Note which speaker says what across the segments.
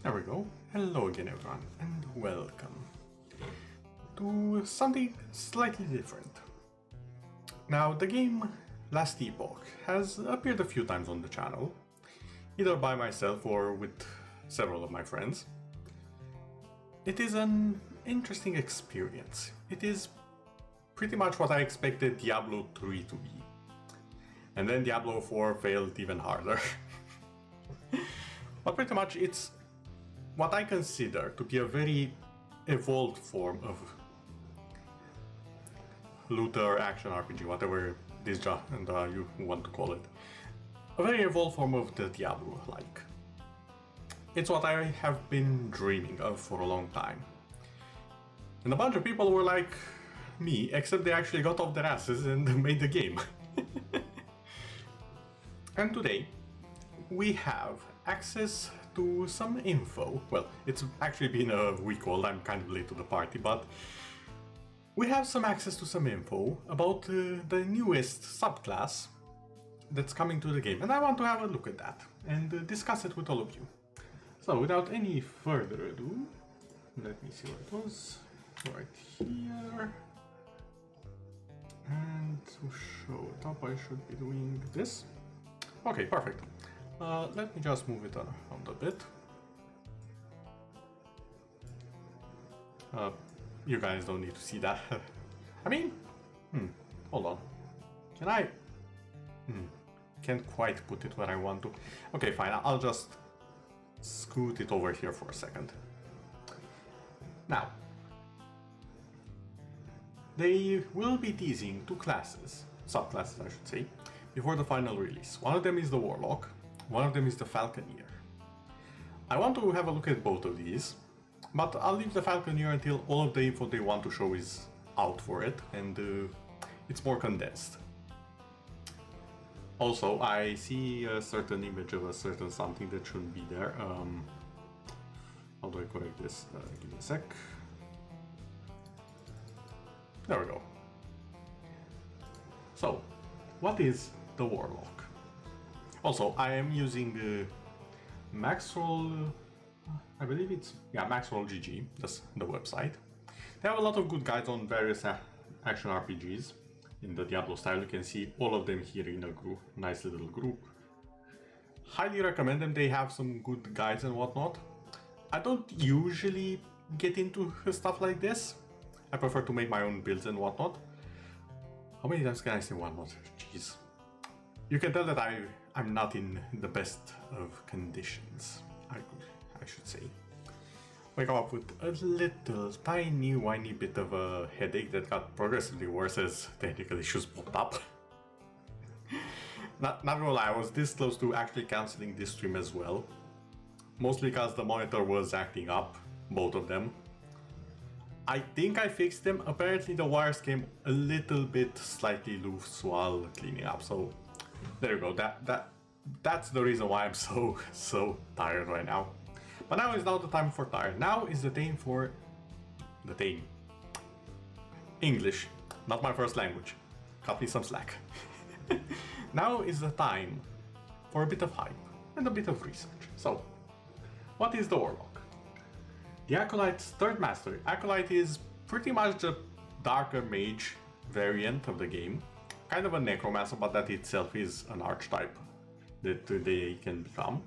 Speaker 1: There we go. Hello again everyone and welcome to something slightly different. Now the game Last Epoch has appeared a few times on the channel, either by myself or with several of my friends. It is an interesting experience. It is pretty much what I expected Diablo 3 to be. And then Diablo 4 failed even harder. But pretty much it's what I consider to be a very evolved form of looter action RPG, whatever this you want to call it. A very evolved form of the Diablo-like. It's what I have been dreaming of for a long time. And a bunch of people were like me, except they actually got off their asses and made the game. And today we have access to some info. Well, it's actually been a week old, I'm kind of late to the party, but we have some access to some info about the newest subclass that's coming to the game, and I want to have a look at that and discuss it with all of you. So without any further ado, let me see where it was. Right here. And to show it up I should be doing this. Okay, perfect. Let me just move it around a bit. You guys don't need to see that. I mean, hold on. Can I? Can't quite put it where I want to. Okay, fine, I'll just scoot it over here for a second. Now, they will be teasing two classes, subclasses I should say, before the final release. One of them is the Warlock, one of them is the Falconeer. I want to have a look at both of these, but I'll leave the Falconeer until all of the info they want to show is out for it, and it's more condensed. Also, I see a certain image of a certain something that shouldn't be there. How do I correct this? Give me a sec. There we go. So, what is the Warlock? Also, I am using Maxroll, I believe it's, yeah, Maxroll GG, that's the website. They have a lot of good guides on various action RPGs in the Diablo style. You can see all of them here in a group, nice little group. Highly recommend them, they have some good guides and whatnot. I don't usually get into stuff like this. I prefer to make my own builds and whatnot. How many times can I say one more? Jeez. You can tell that I'm not in the best of conditions, I should say. Wake up with a little tiny whiny bit of a headache that got progressively worse as technical issues popped up. Not gonna lie, I was this close to actually cancelling this stream as well. Mostly because the monitor was acting up, both of them. I think I fixed them. Apparently the wires came a little bit slightly loose while cleaning up, so there you go. That's the reason why I'm so tired right now. But now is not the time for tired. Now is the time for the thing. English, not my first language. Cut me some slack. Now is the time for a bit of hype and a bit of research. So, what is the Warlock? The Acolyte's third mastery. Acolyte is pretty much the darker mage variant of the game. Kind of a necromancer, but that itself is an archetype that they can become.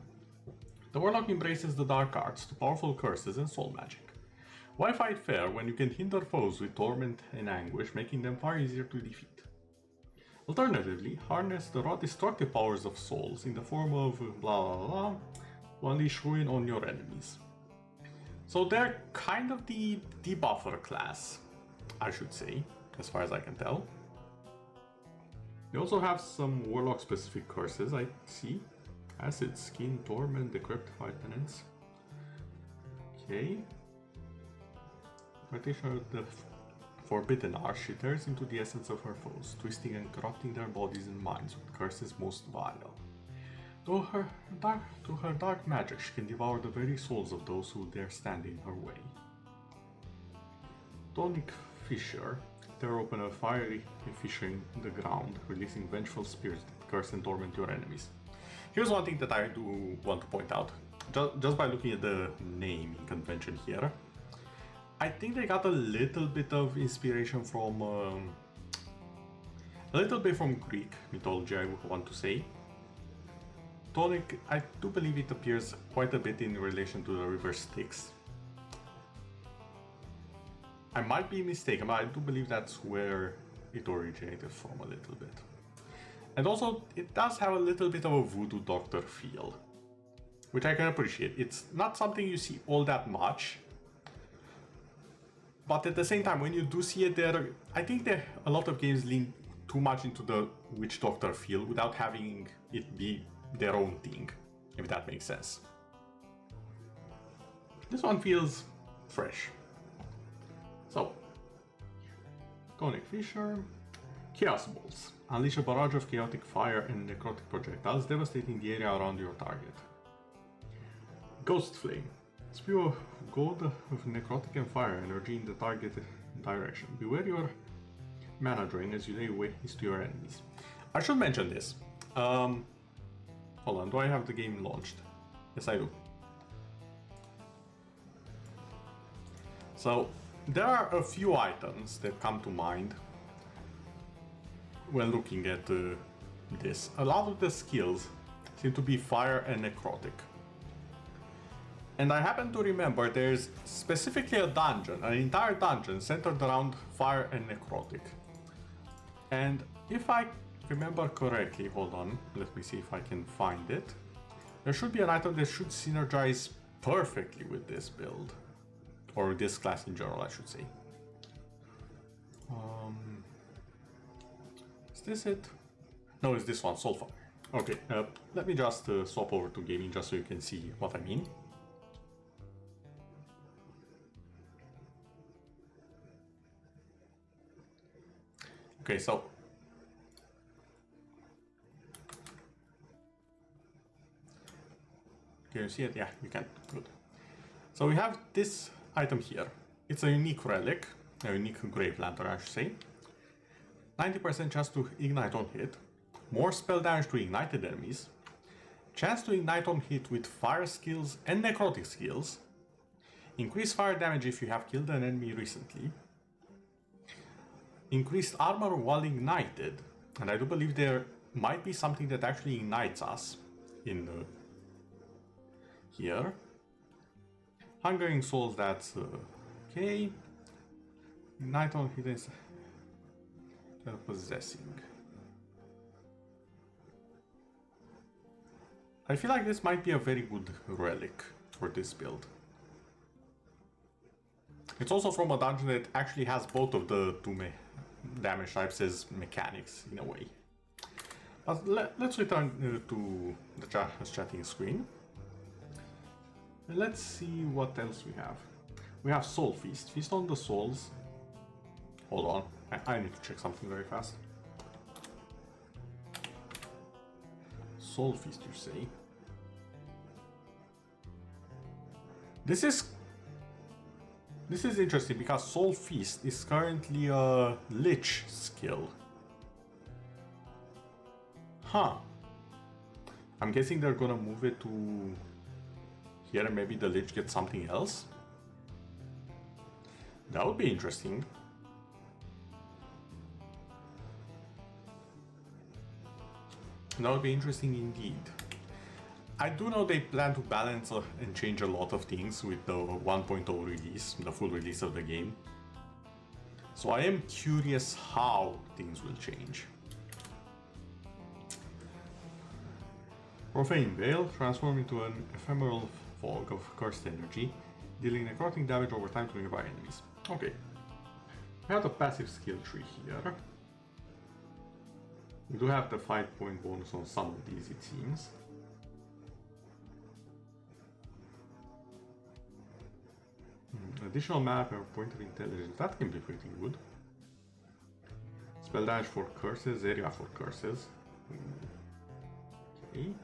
Speaker 1: The Warlock embraces the dark arts to powerful curses and soul magic. Why fight fair when you can hinder foes with torment and anguish, making them far easier to defeat? Alternatively, harness the raw destructive powers of souls in the form of blah blah blah to unleash ruin on your enemies. So they're kind of the debuffer class, I should say, as far as I can tell. They also have some Warlock specific curses, I see. Acid, Skin, Torment, Decrypt, Penance. Okay. Partition of the Forbidden Art, she tears into the essence of her foes, twisting and corrupting their bodies and minds with curses most vile. Through her dark magic, she can devour the very souls of those who dare stand in her way. Tonic Fissure, tear open a fiery fissure in the ground, releasing vengeful spirits that curse and torment your enemies. Here's one thing that I do want to point out. Just by looking at the naming convention here, I think they got a little bit of inspiration from Greek mythology, I would want to say. Tonic, I do believe it appears quite a bit in relation to the river Styx. I might be mistaken, but I do believe that's where it originated from a little bit. And also, it does have a little bit of a voodoo doctor feel, which I can appreciate. It's not something you see all that much, but at the same time, when you do see it there, I think that a lot of games lean too much into the witch doctor feel without having it be their own thing, if that makes sense. This one feels fresh. So, Tonic Fissure, Chaos Balls. Unleash a barrage of chaotic fire and necrotic projectiles, devastating the area around your target. Ghost Flame. Spew a gold of necrotic and fire energy in the target direction. Beware your mana drain as you lay waste to your enemies. I should mention this. Hold on, do I have the game launched? Yes, I do. So, there are a few items that come to mind when looking at this. A lot of the skills seem to be fire and necrotic. And I happen to remember there's specifically a dungeon, an entire dungeon centered around fire and necrotic. And if I remember correctly, hold on, let me see if I can find it. There should be an item that should synergize perfectly with this build. Or this class in general, I should say. Is this it? No, it's this one, Soulfire. Okay, let me just swap over to gaming just so you can see what I mean. Okay, so can you see it? Yeah, you can. Good. So we have this item here. It's a unique relic, a unique grave lantern, I should say. 90% chance to ignite on hit, more spell damage to ignited enemies, chance to ignite on hit with fire skills and necrotic skills, increased fire damage if you have killed an enemy recently, increased armor while ignited, and I do believe there might be something that actually ignites us in here. Hungering Souls, that's okay. Ignite on hit is possessing. I feel like this might be a very good relic for this build. It's also from a dungeon that actually has both of the two damage types as mechanics in a way. But let's return to the chatting screen. And let's see what else we have. We have Soul Feast. Feast on the souls. Hold on, I need to check something very fast. Soul Feast, you say? This is interesting because Soul Feast is currently a Lich skill. Huh. I'm guessing they're gonna move it to here and maybe the Lich gets something else. That would be interesting. That would be interesting indeed. I do know they plan to balance and change a lot of things with the 1.0 release, the full release of the game. So I am curious how things will change. Profane Veil, transform into an ephemeral fog of cursed energy, dealing necrotic damage over time to nearby enemies. Okay. We have the passive skill tree here. We do have the 5-point bonus on some of these, it seems. Additional mana per point of intelligence, that can be pretty good. Spell damage for curses, area for curses. Okay.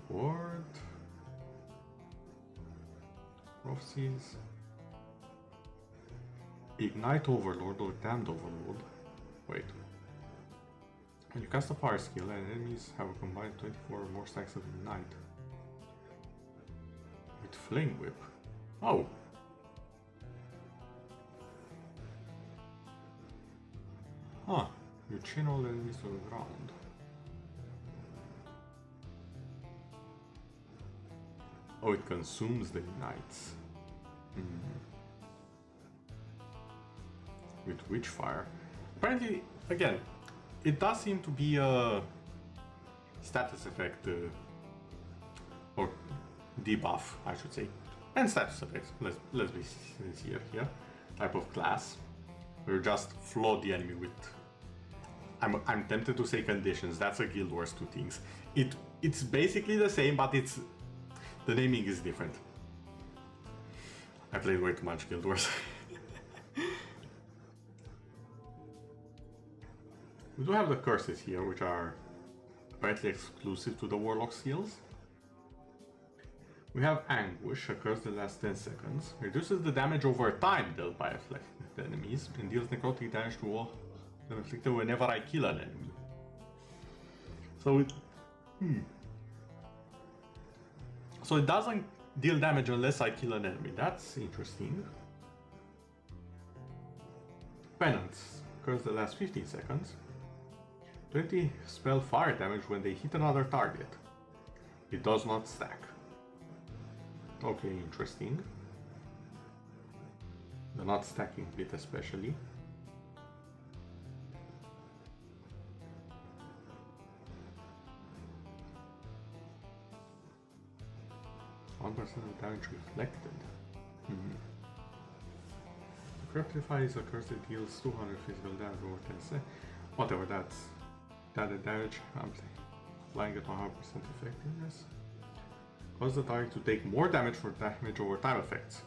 Speaker 1: Ward. Prophecies. Ignite Overlord or Damned Overlord. Wait. When you cast a fire skill and enemies have a combined 24 or more stacks of Ignite. With Flame Whip. Oh! Huh. You chain all enemies to the ground. Oh, it consumes the Ignites. With Witchfire. Apparently, again, it does seem to be a status effect, or debuff, I should say. And status effects, let's be sincere here. Type of class. Where you just flood the enemy with... I'm tempted to say conditions, that's a Guild Wars 2 things. It's basically the same, but the naming is different. I played way too much Guild Wars. We do have the curses here, which are apparently exclusive to the Warlock skills. We have Anguish, a curse that lasts 10 seconds. Reduces the damage over time dealt by afflicted enemies, and deals necrotic damage to all inflicted whenever I kill an enemy. So So it doesn't deal damage unless I kill an enemy. That's interesting. Penance. Curse that lasts 15 seconds. 20 spell fire damage when they hit another target. It does not stack. Okay, interesting. The not stacking bit especially. One percent of damage reflected. Rectify is a curse that deals 200 physical damage over 10 seconds. Whatever, that's added damage. I'm applying it 100% effectiveness. Cause the target to take more damage for damage over time effects.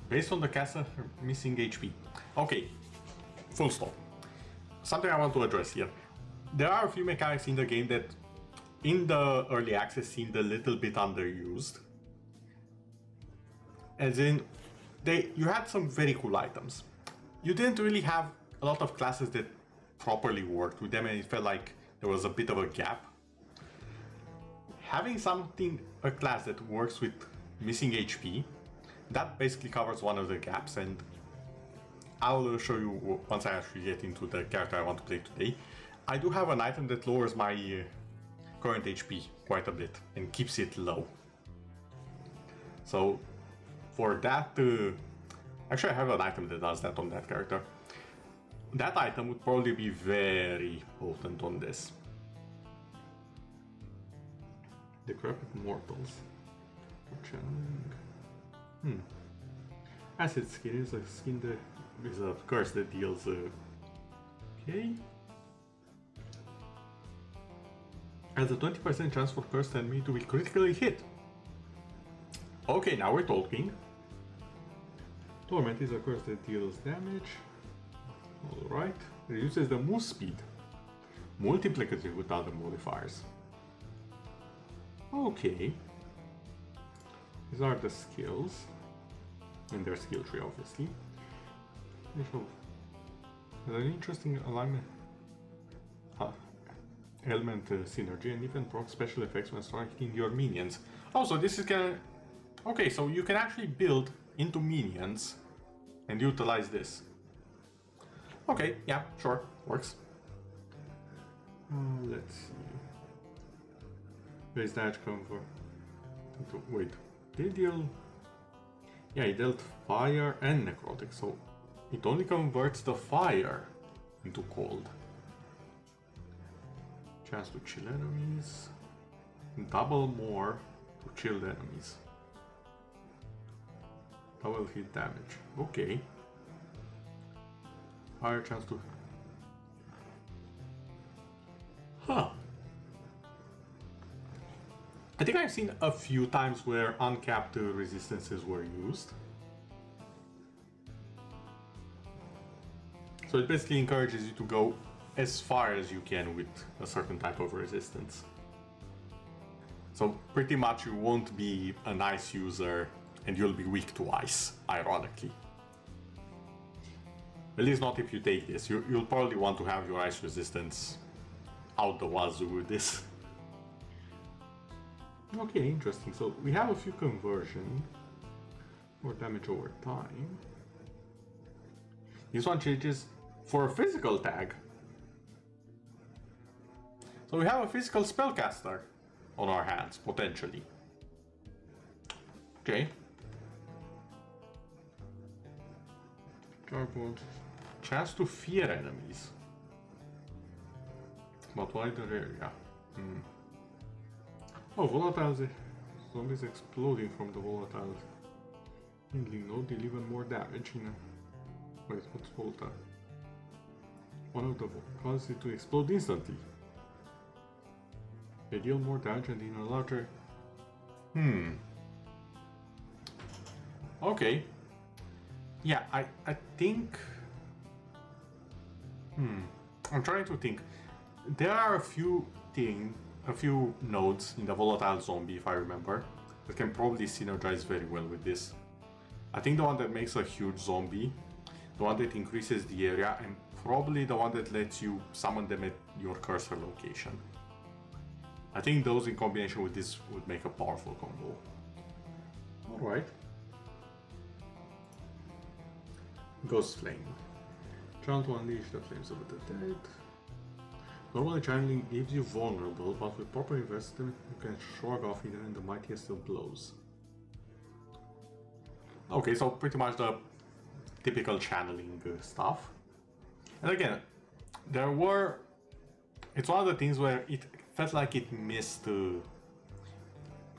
Speaker 1: Based on the caster missing HP. Okay, full stop. Something I want to address here. There are a few mechanics in the game that in the early access seemed a little bit underused. As in, you had some very cool items. You didn't really have a lot of classes that properly worked with them, and it felt like there was a bit of a gap. Having a class that works with missing HP, that basically covers one of the gaps, and I'll show you once I actually get into the character I want to play today. I do have an item that lowers my current HP quite a bit and keeps it low. So for that, actually I have an item that does that on that character. That item would probably be very potent on this. Decrepit Mortals. Acid Skin is a skin that is a curse that deals... okay. Has a 20% chance for cursed enemy to be critically hit. Okay, now we're talking. Torment is a curse that deals damage. Alright. Reduces the move speed. Multiplicative with other modifiers. Okay. These are the skills. And their skill tree, obviously. An interesting alignment. Element synergy and even proc special effects when striking your minions. Oh, so this is gonna... okay, so you can actually build into minions and utilize this. Okay, yeah, sure, works. Let's see. Base damage cover Wait, they deal... Yeah, it dealt fire and necrotic, so it only converts the fire into cold. Chance to chill enemies. Double more to chill the enemies. Double hit damage. Okay. Higher chance to... Huh. I think I've seen a few times where uncapped resistances were used. So it basically encourages you to go as far as you can with a certain type of resistance. So pretty much you won't be an ice user and you'll be weak to ice, ironically. At least not if you take this. You'll probably want to have your ice resistance out the wazoo with this. Okay, interesting. So we have a few conversion, more damage over time. This one changes for a physical tag. So we have a physical spellcaster on our hands, potentially. Okay. Charbond. Chance to fear enemies. But wider area. Oh, volatiles. Zombies exploding from the volatiles. Handling node deal even more damage in a... Wait, what's volatile? One of the causes it to explode instantly. They deal more damage and in a larger... Okay. Yeah, I think... I'm trying to think. There are a few nodes in the volatile zombie, if I remember, that can probably synergize very well with this. I think the one that makes a huge zombie, the one that increases the area, and probably the one that lets you summon them at your cursor location. I think those in combination with this would make a powerful combo. Alright. Ghost Flame. Channel to unleash the flames of the dead. Normally channeling gives you vulnerable, but with proper investment you can shrug off even in the mightiest of blows. Okay, so pretty much the typical channeling stuff. And again, it's one of the things where it felt like it missed... you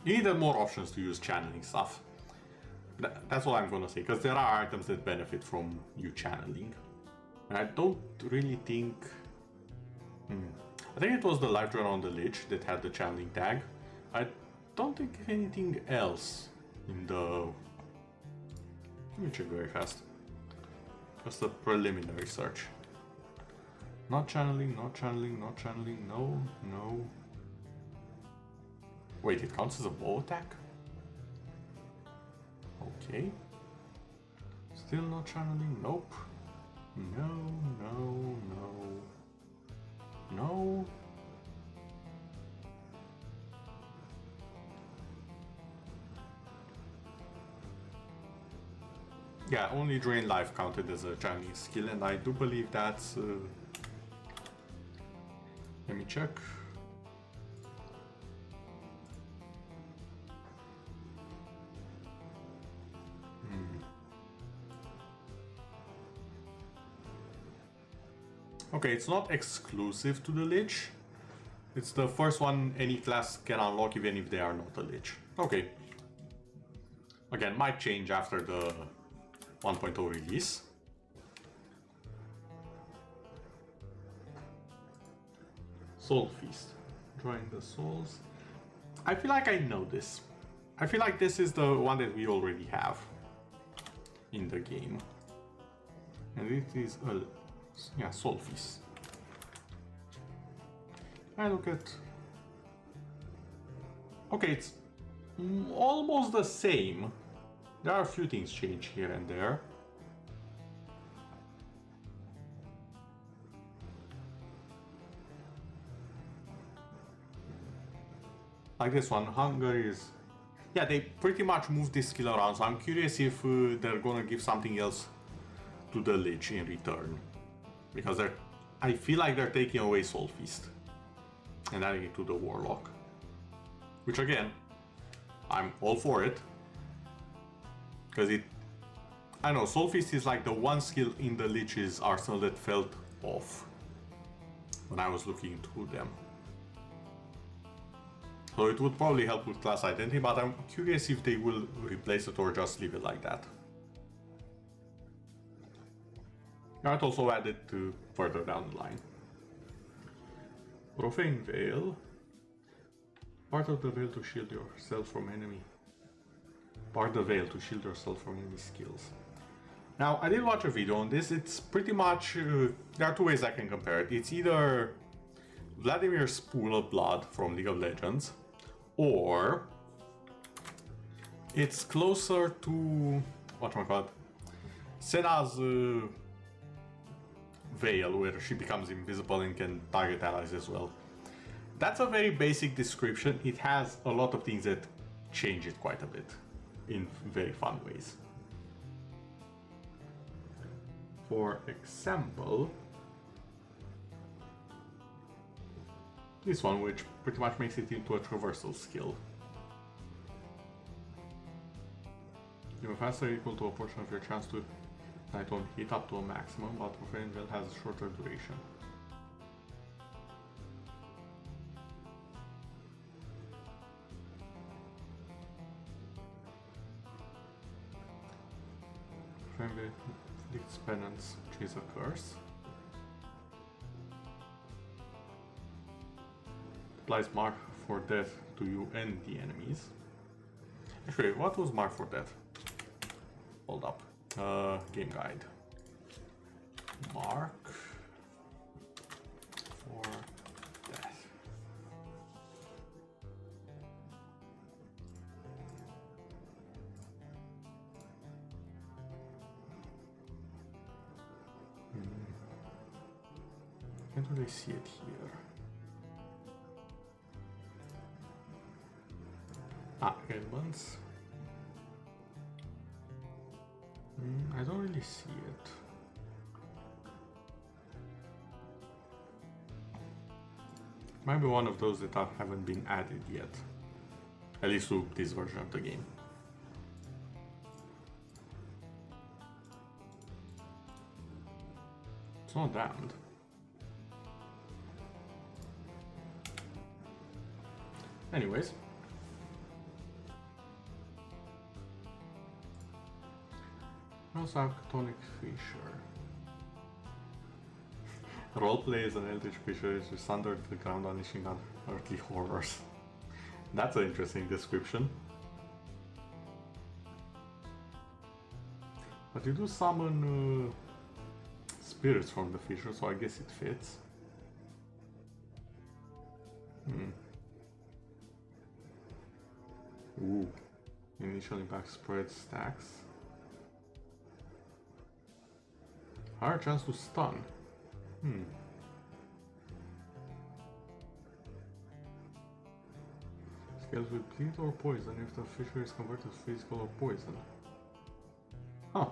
Speaker 1: needed more options to use channeling stuff. That's what I'm gonna say, because there are items that benefit from you channeling. And I don't really think... I think it was the Life Drain on the Lich that had the channeling tag. I don't think anything else in the... Let me check very fast. Just a preliminary search. Not channeling, not channeling, not channeling, no, no. Wait, it counts as a bow attack? Okay. Still not channeling, nope. No, no, no. No. Yeah, only Drain Life counted as a channeling skill, and I do believe that's... Let me check. Okay, it's not exclusive to the Lich. It's the first one any class can unlock even if they are not a Lich. Okay. Again, might change after the 1.0 release. Soul Feast. Drawing the souls. I feel like I know this. I feel like this is the one that we already have in the game. And it is a... Yeah, Soul Feast. I look at... Okay, it's almost the same. There are a few things changed here and there. Like this one, Hunger is... Yeah, they pretty much moved this skill around, so I'm curious if they're gonna give something else to the Lich in return. Because I feel like they're taking away Soul Feast and adding it to the Warlock. Which again, I'm all for it. Because I know, Soul Fist is like the one skill in the Lich's arsenal that felt off when I was looking through them. So it would probably help with class identity, but I'm curious if they will replace it or just leave it like that. I'd also add it to further down the line. Profane Veil. Part of the veil to shield yourself from enemy. Part the veil to shield yourself from enemy skills. Now, I did watch a video on this. It's pretty much... there are two ways I can compare it. It's either Vladimir's Pool of Blood from League of Legends, or it's closer to... whatchamacallit? Senna's Veil, where she becomes invisible and can target allies as well. That's a very basic description. It has a lot of things that change it quite a bit in very fun ways. For example, this one, which pretty much makes it into a traversal skill. You have faster equal to a portion of your chance to ignite on hit up to a maximum, but Profane Veil has a shorter duration. Profane Veil inflicts penance, which is a curse. Applies mark for death to you and the enemies. Actually, what was mark for death? Hold up. Game guide. Mark for death. Can't really see it here. Ailments. I don't really see it. Might be one of those that haven't been added yet. At least to this version of the game. It's not damned. Anyways. I also have Chthonic Fisher. Roleplay as an Eldritch Fisher is just under the ground unleashing unearthly horrors. That's an interesting description. But you do summon spirits from the Fisher, so I guess it fits. Ooh. Initial impact spread stacks. Higher chance to stun. Scales with bleed or poison if the Fisher is converted to physical or poison. Huh.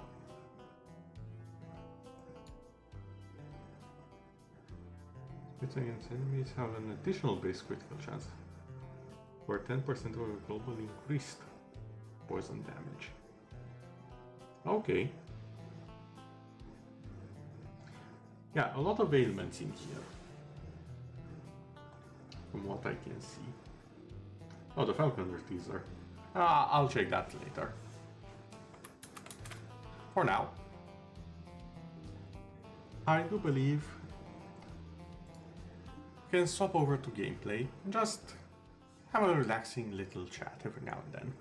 Speaker 1: Hits against enemies have an additional base critical chance, for 10% of your global increased poison damage. Okay. Yeah, a lot of ailments in here, from what I can see. Oh, the Falconer teaser. I'll check that later. For now, I do believe we can swap over to gameplay and just have a relaxing little chat every now and then.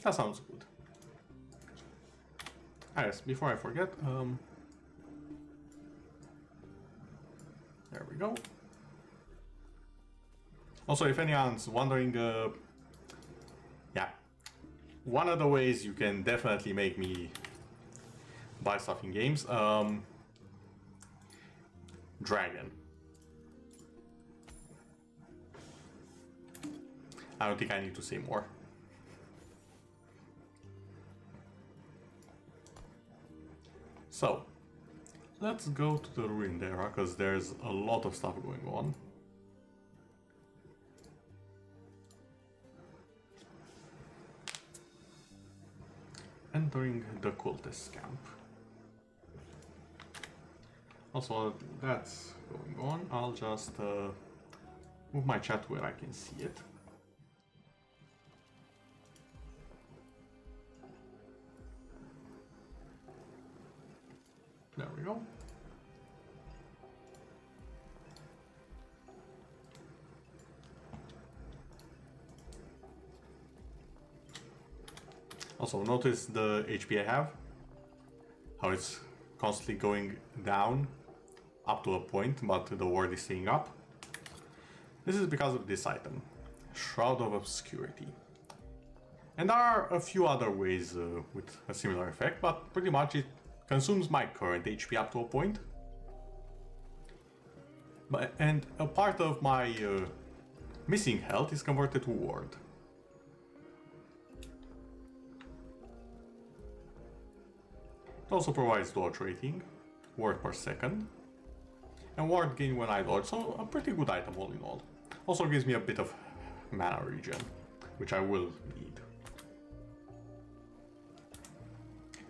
Speaker 1: That sounds good. Yes, before I forget, there we go. Also, if anyone's wondering, yeah, one of the ways you can definitely make me buy stuff in games, Dragon. I don't think I need to say more. So, let's go to the Ruined Era, because there's a lot of stuff going on. entering the cultist camp. Also, that's going on. I'll just move my chat where I can see it. There we go. Also, notice the HP I have, how it's constantly going down up to a point, but the ward is staying up. This is because of this item, Shroud of Obscurity. And there are a few other ways with a similar effect, but pretty much it consumes my current HP up to a point. And a part of my missing health is converted to ward. It also provides dodge rating, ward per second, and ward gain when I dodge, so a pretty good item all in all. Also gives me a bit of mana regen, which I will need.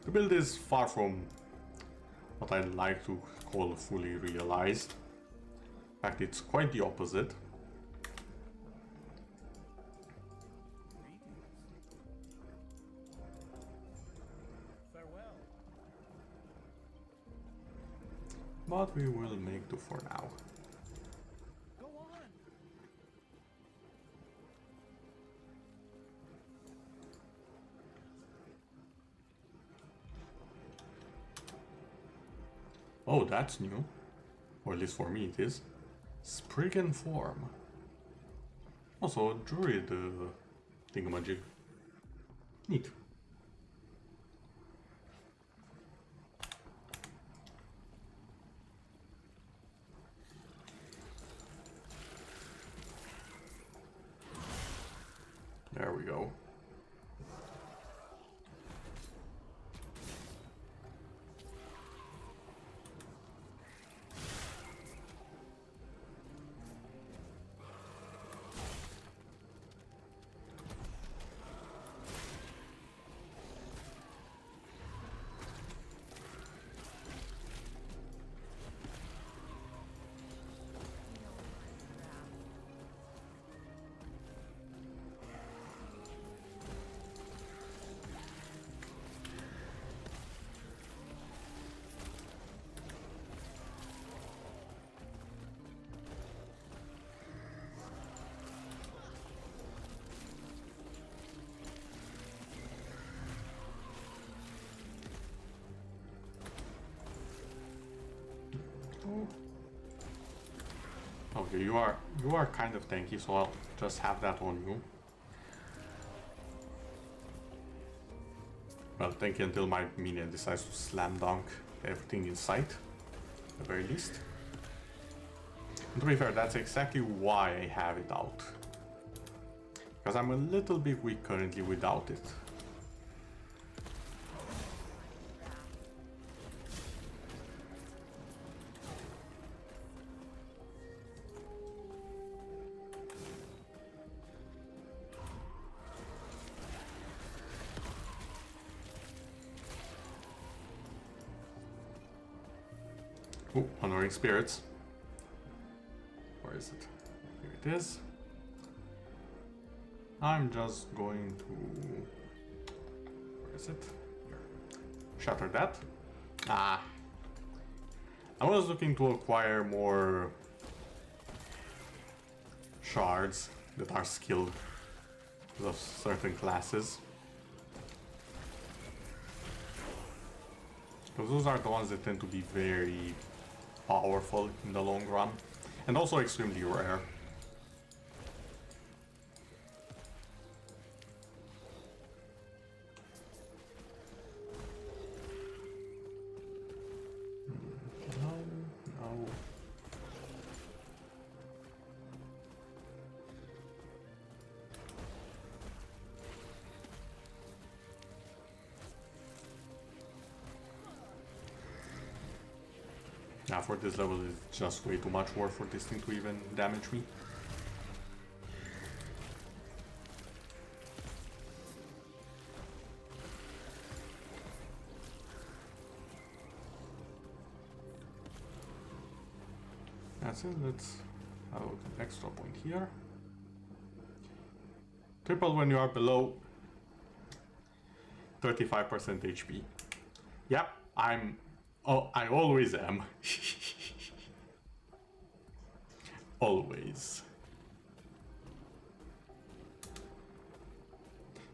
Speaker 1: The build is far from what I'd like to call fully realized. In fact, it's quite the opposite. But we will make do for now.
Speaker 2: Go on.
Speaker 1: Oh, that's new. Or at least for me it is. Spriggan form. Also, druid thingamajig. Neat. There we go. Okay, you are kind of tanky, so I'll just have that on you. Well, tanky until my minion decides to slam dunk everything in sight, at the very least. And to be fair, that's exactly why I have it out. Because I'm a little bit weak currently without it. Oh, honoring spirits. Where is it? Here it is. I'm just going to... Where is it? Here. Shatter that. Ah. I was looking to acquire more shards that are skilled of certain classes. Because those are the ones that tend to be very powerful in the long run, and also extremely rare. No. Yeah, for this level it's just way too much war for this thing to even damage me. that's it. Let's have an extra point here. Triple when you are below 35% HP. Yep, I always am. Always.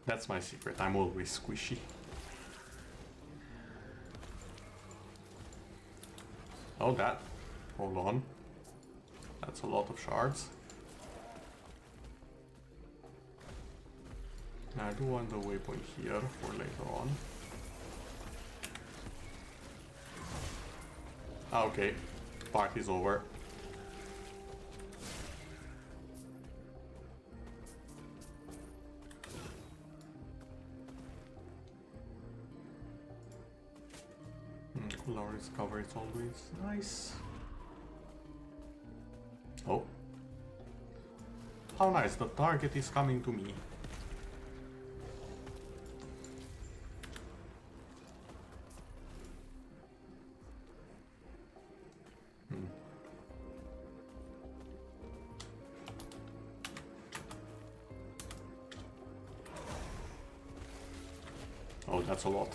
Speaker 1: That's my secret, I'm always squishy. Oh, that. Hold on. That's a lot of shards. I do want the waypoint here for later on. Okay, party's over. Lawrence cover is always nice. Oh. How nice, the target is coming to me. Oh, that's a lot.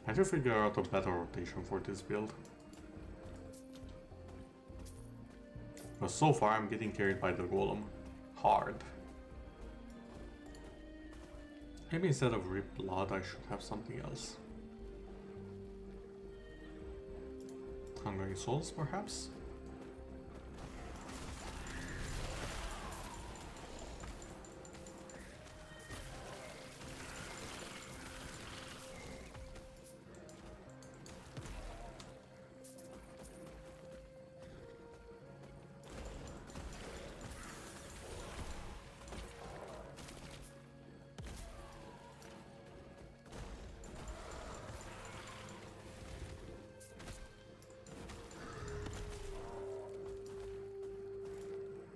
Speaker 1: I should figure out a better rotation for this build. But so far I'm getting carried by the golem hard. Maybe instead of Rip Blood I should have something else. Hungry Souls perhaps?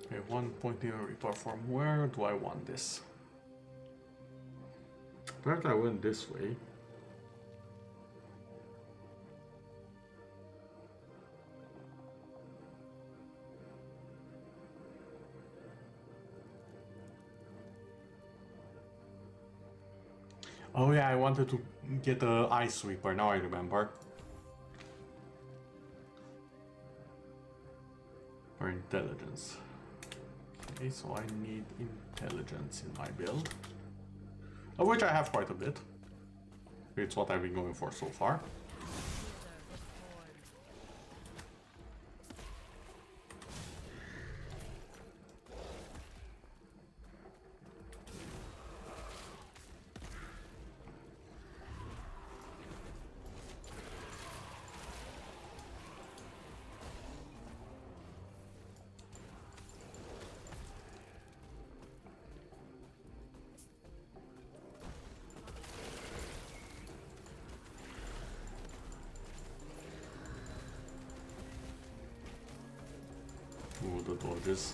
Speaker 1: Okay, 1 point near repair farm. Where do I want this? Apparently I went this way. Oh yeah, I wanted to get the Ice Sweeper, now I remember. Or intelligence. Okay, so I need intelligence in my build. Of which I have quite a bit. It's what I've been going for so far. Ooh, the dodges.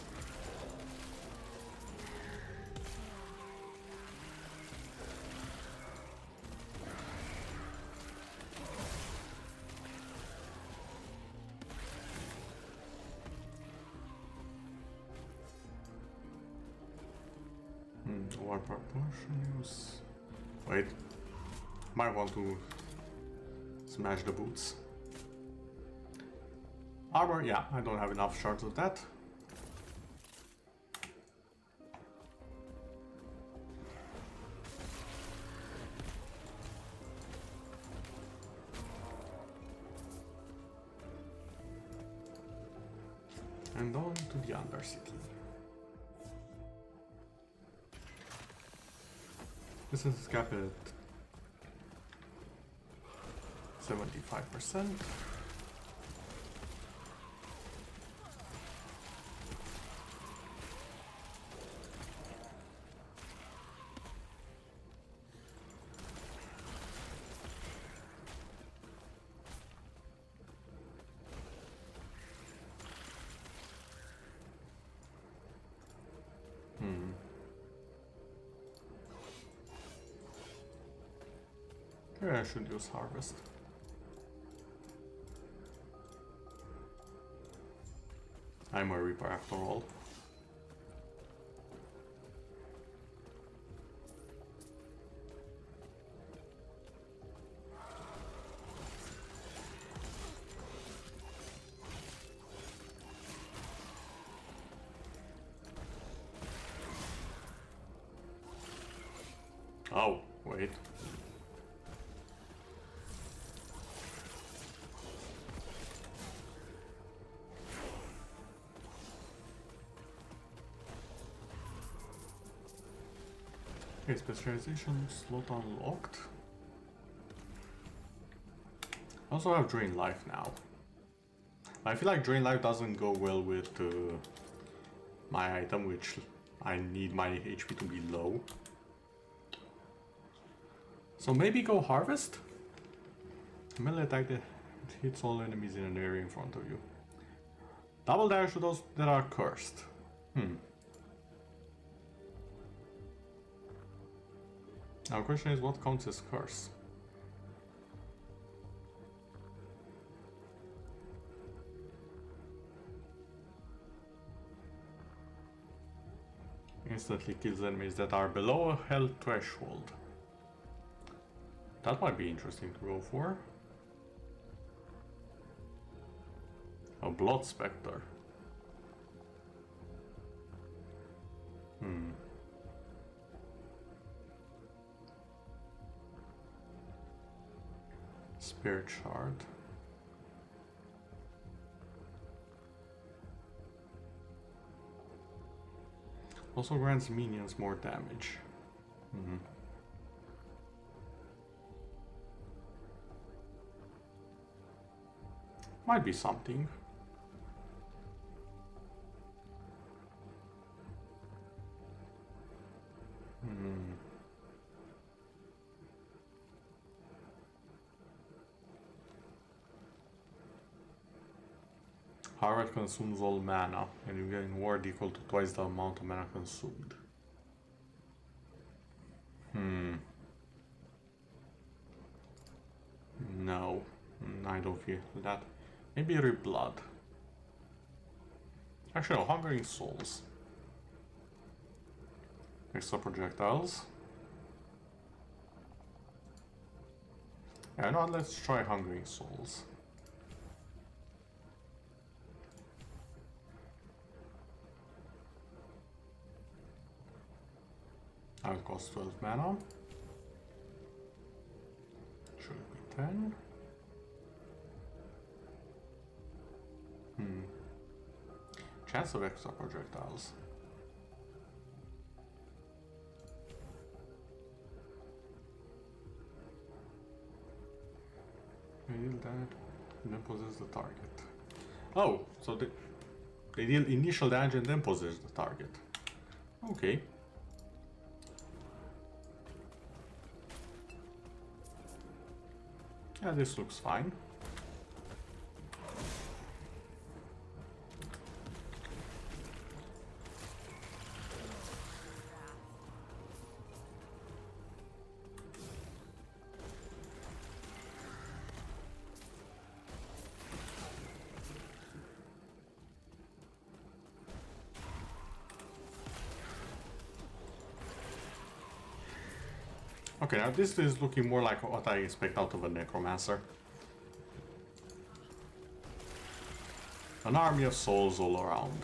Speaker 1: War proportion use. Wait. Might want to smash the boots. Armor, yeah, I don't have enough shards of that. And on to the Undercity. This is capped at 75%. Maybe I should use harvest. I'm a reaper after all. Oh, wait. Okay, specialization slot unlocked. I also have Drain Life now. I feel like Drain Life doesn't go well with my item, which I need my HP to be low. So maybe go Harvest? Melee attack that hits all enemies in an area in front of you. Double damage to those that are cursed. Now the question is, what counts as curse? Instantly kills enemies that are below a health threshold. That might be interesting to go for. A Blood Spectre. Spirit Shard. Also grants minions more damage. Might be something. Harvest consumes all mana, and you gain ward equal to twice the amount of mana consumed. No, I don't feel that. Maybe Reblood. Actually, no, Hungering Souls. Extra projectiles. Yeah, no, let's try Hungering Souls. That will cost 12 mana. Should it be 10? Chance of extra projectiles. Deal that and then possess the target. Oh, so they deal initial damage and then possess the target. Okay. Yeah, this looks fine. Okay, now this is looking more like what I expect out of a Necromancer. An army of souls all around.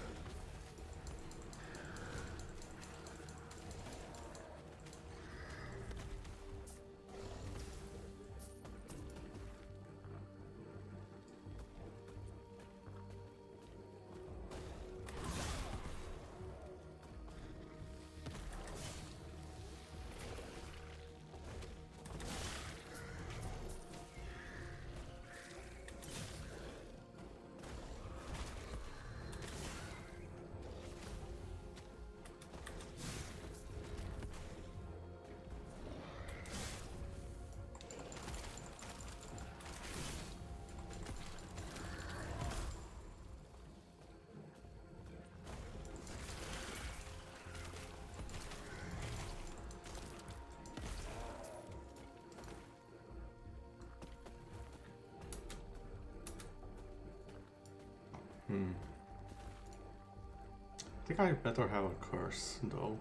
Speaker 1: I think I better have a curse, though.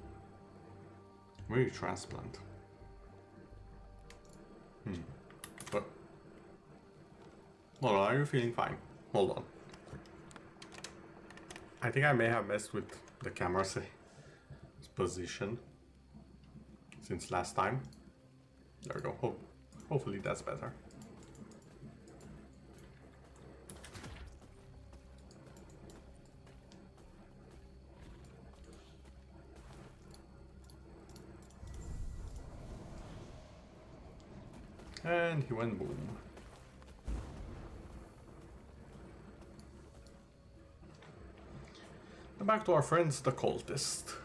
Speaker 1: Maybe transplant. But... Hold on, are you feeling fine? Hold on. I think I may have messed with the camera's position since last time. There we go. Hopefully that's better. And he went boom. And back to our friends, the cultist.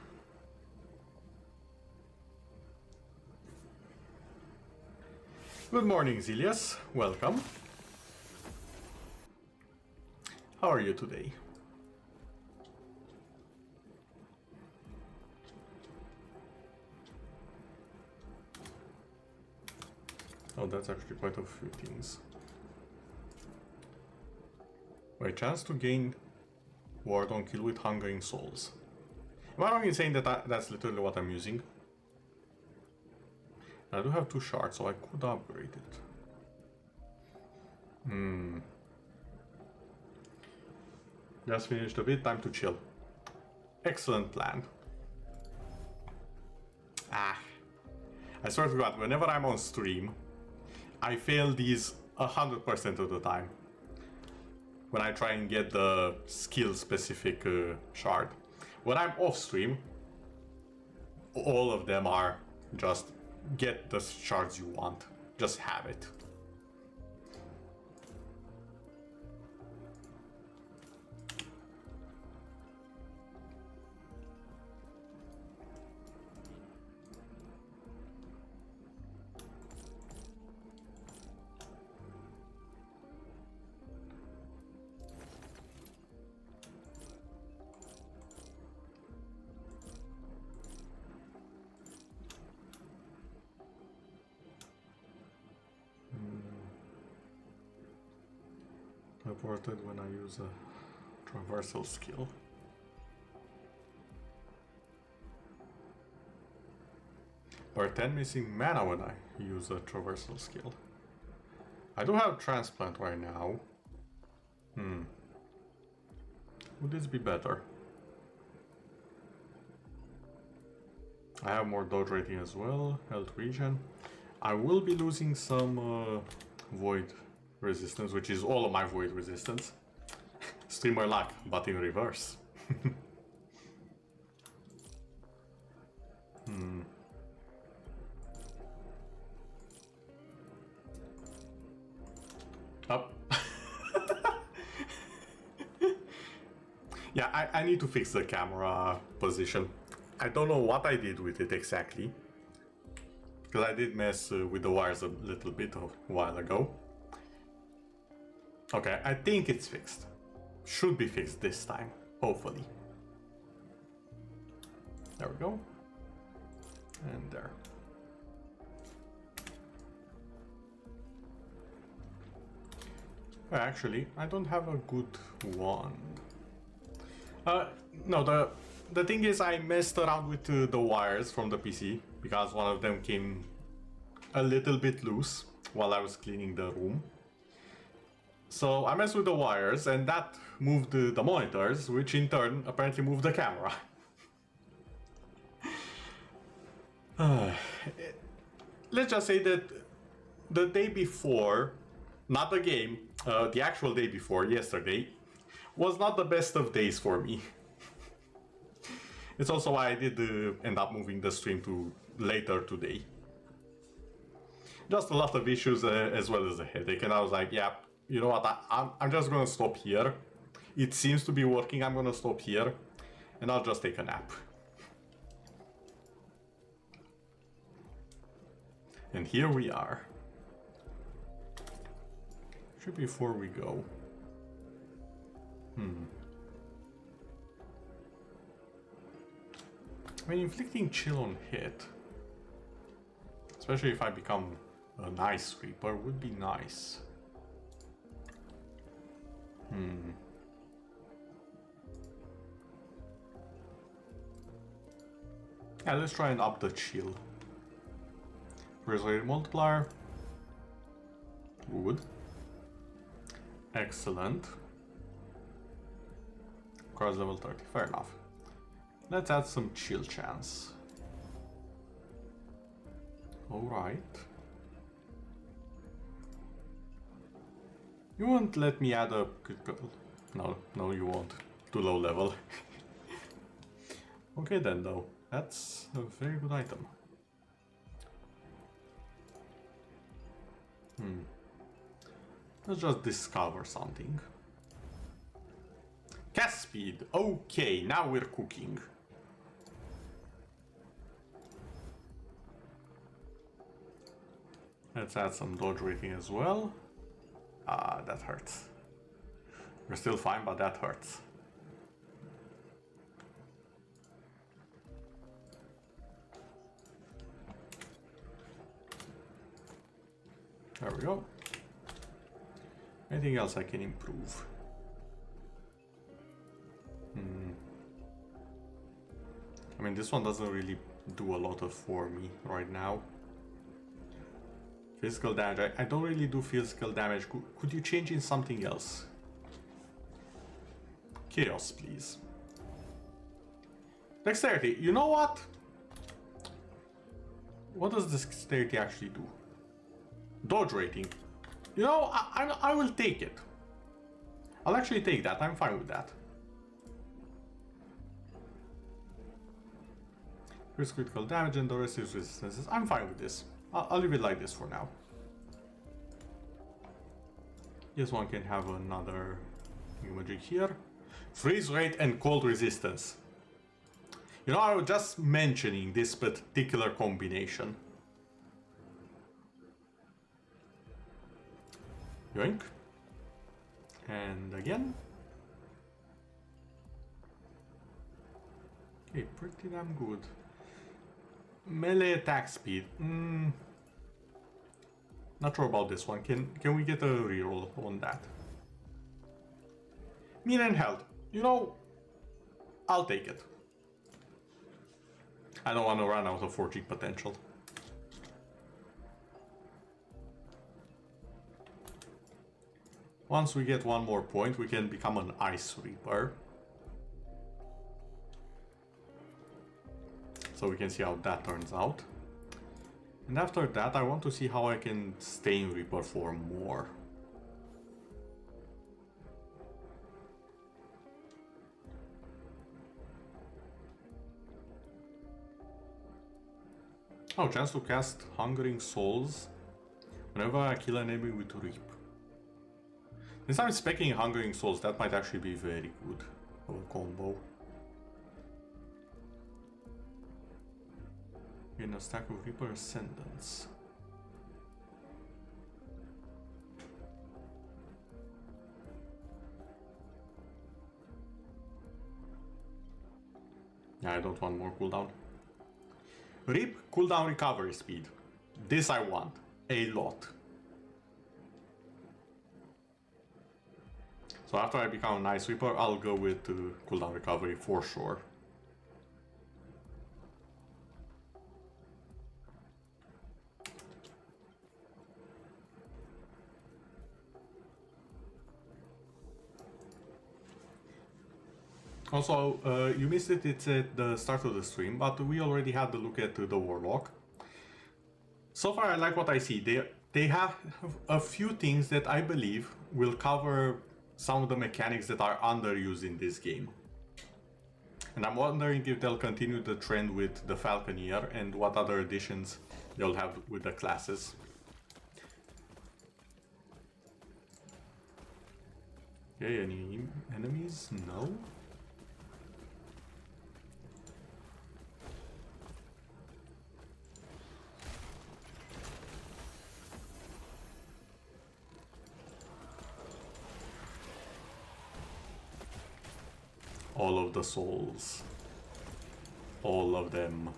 Speaker 1: Good morning, Zilius. Welcome. How are you today? Oh, that's actually quite a few things. By chance to gain ward on kill with hungering souls. Am I wrong in saying that that's literally what I'm using? I do have 2 shards, so I could upgrade it. Just finished a bit, time to chill. Excellent plan. I swear to God, whenever I'm on stream, I fail these 100% of the time. When I try and get the skill specific shard. When I'm off stream, all of them are just get the shards you want. Just have it. Teleported when I use a traversal skill. Or 10 missing mana when I use a traversal skill. I do have transplant right now. Would this be better? I have more dodge rating as well, health regen. I will be losing some void resistance, which is all of my void resistance. Streamer luck, but in reverse. Up. Yeah, I need to fix the camera position. I don't know what I did with it exactly, because I did mess with the wires a little bit a while ago. Okay, I think it's fixed. Should be fixed this time, hopefully. There we go. And there. Actually, I don't have a good one. No, the thing is I messed around with the wires from the PC because one of them came a little bit loose while I was cleaning the room. So I messed with the wires and that moved the monitors, which in turn apparently moved the camera. Let's just say that the day before, not the game, the actual day before, yesterday, was not the best of days for me. It's also why I did end up moving the stream to later today. Just a lot of issues as well as a headache, and I was like, yeah, you know what, I'm just gonna stop here. It seems to be working, I'm gonna stop here, and I'll just take a nap. And here we are. Actually, before we go. I mean, inflicting chill on hit, especially if I become a nice Reaper, would be nice. Yeah, let's try and up the chill. Freeze rate multiplier. Good. Excellent. Cross level 30, fair enough. Let's add some chill chance. Alright. You won't let me add a critical... No, you won't. Too low level. Okay then, though. That's a very good item. Let's just discover something. Cast speed. Okay, now we're cooking. Let's add some dodge rating as well. Ah, that hurts. We're still fine, but that hurts. There we go. Anything else I can improve? I mean, this one doesn't really do a lot of for me right now. Physical damage. I don't really do physical damage. Could you change in something else? Chaos, please. Dexterity. You know what? What does dexterity actually do? Dodge rating. You know, I will take it. I'll actually take that. I'm fine with that. Here's critical damage and the rest is resistances. I'm fine with this. I'll leave it like this for now. This one can have another magic here. Freeze rate and cold resistance. You know, I was just mentioning this particular combination. Yoink. And again. Okay, pretty damn good. Melee attack speed. Not sure about this one. Can we get a reroll on that? Mean and health. You know, I'll take it. I don't want to run out of forging potential. Once we get one more point, we can become an Ice Reaper. So we can see how that turns out. And after that, I want to see how I can Stain Reaper for more. Oh, chance to cast Hungering Souls whenever I kill an enemy with Reap. Since I'm specking Hungering Souls, that might actually be very good of a combo. In a stack of Reaper Ascendants. Yeah, I don't want more cooldown. Reap, cooldown recovery speed. This I want. A lot. So after I become a nice Reaper, I'll go with cooldown recovery for sure. Also, you missed it, it's at the start of the stream, but we already had a look at the Warlock. So far I like what I see. They have a few things that I believe will cover some of the mechanics that are underused in this game. And I'm wondering if they'll continue the trend with the Falconeer and what other additions they'll have with the classes. Okay, any enemies? No? All of the souls. All of them.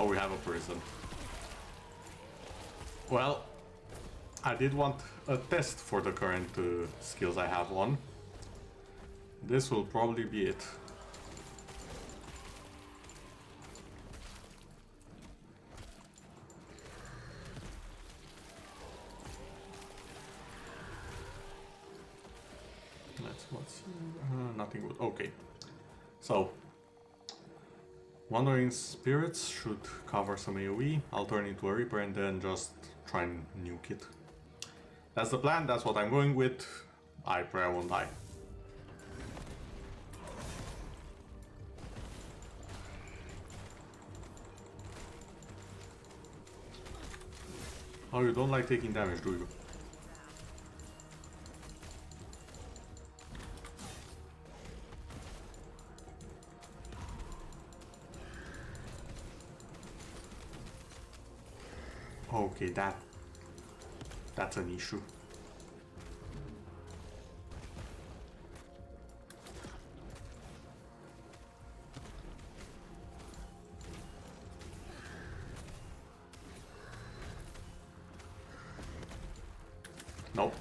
Speaker 1: we have a prison. Well, I did want a test for the current skills I have on. This will probably be it. Let's see. Nothing good. Okay. So, Wandering Spirits should cover some AoE. I'll turn into a Reaper and then just try and nuke it. That's the plan, that's what I'm going with. I pray I won't die. Oh, you don't like taking damage, do you? Okay, that's an issue. Nope.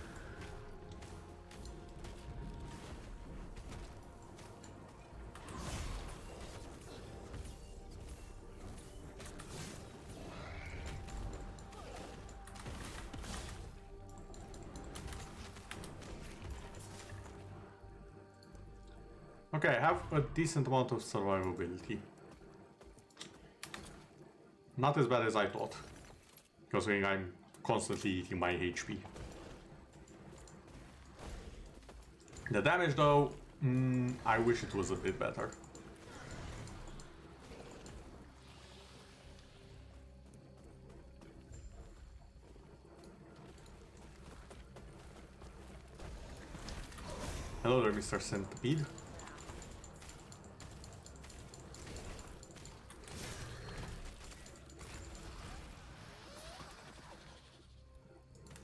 Speaker 1: Okay, I have a decent amount of survivability. Not as bad as I thought, considering I'm constantly eating my HP. The damage though, I wish it was a bit better. Hello there, Mr. Centipede.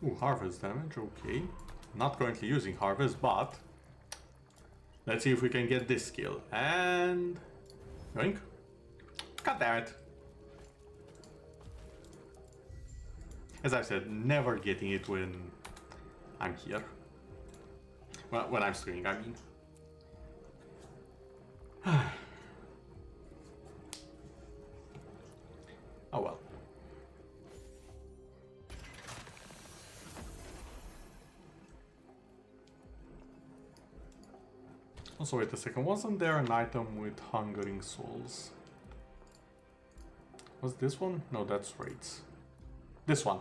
Speaker 1: Ooh, harvest damage, okay. Not currently using harvest, but let's see if we can get this skill. And yoink. God damn it. As I said, never getting it when I'm here. Well, when I'm streaming, I mean. Oh well. Also, wait a second, wasn't there an item with Hungering Souls? Was this one? No, that's raids. This one.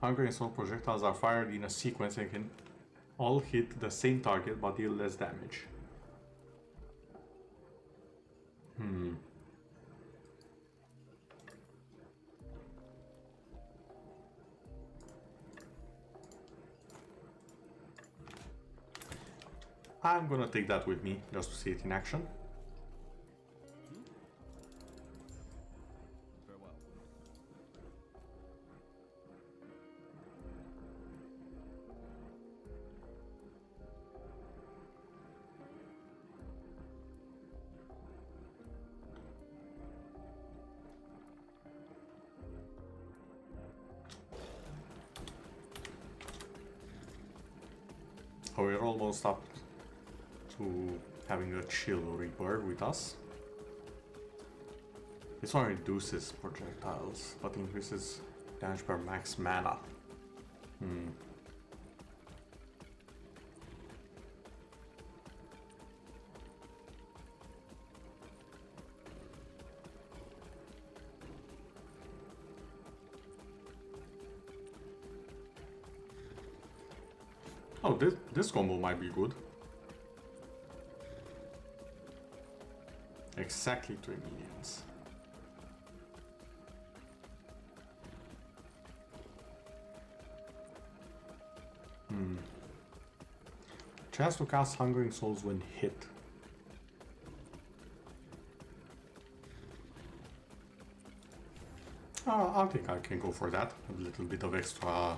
Speaker 1: Hungering Soul projectiles are fired in a sequence and can all hit the same target but deal less damage. I'm gonna take that with me just to see it in action.
Speaker 2: Farewell.
Speaker 1: Oh, we're almost up to having a chill Reaper with us. This one reduces projectiles, but increases damage per max mana. Oh, this combo might be good. Exactly 3 minions. Chance to cast Hungering Souls when hit. I think I can go for that. A little bit of extra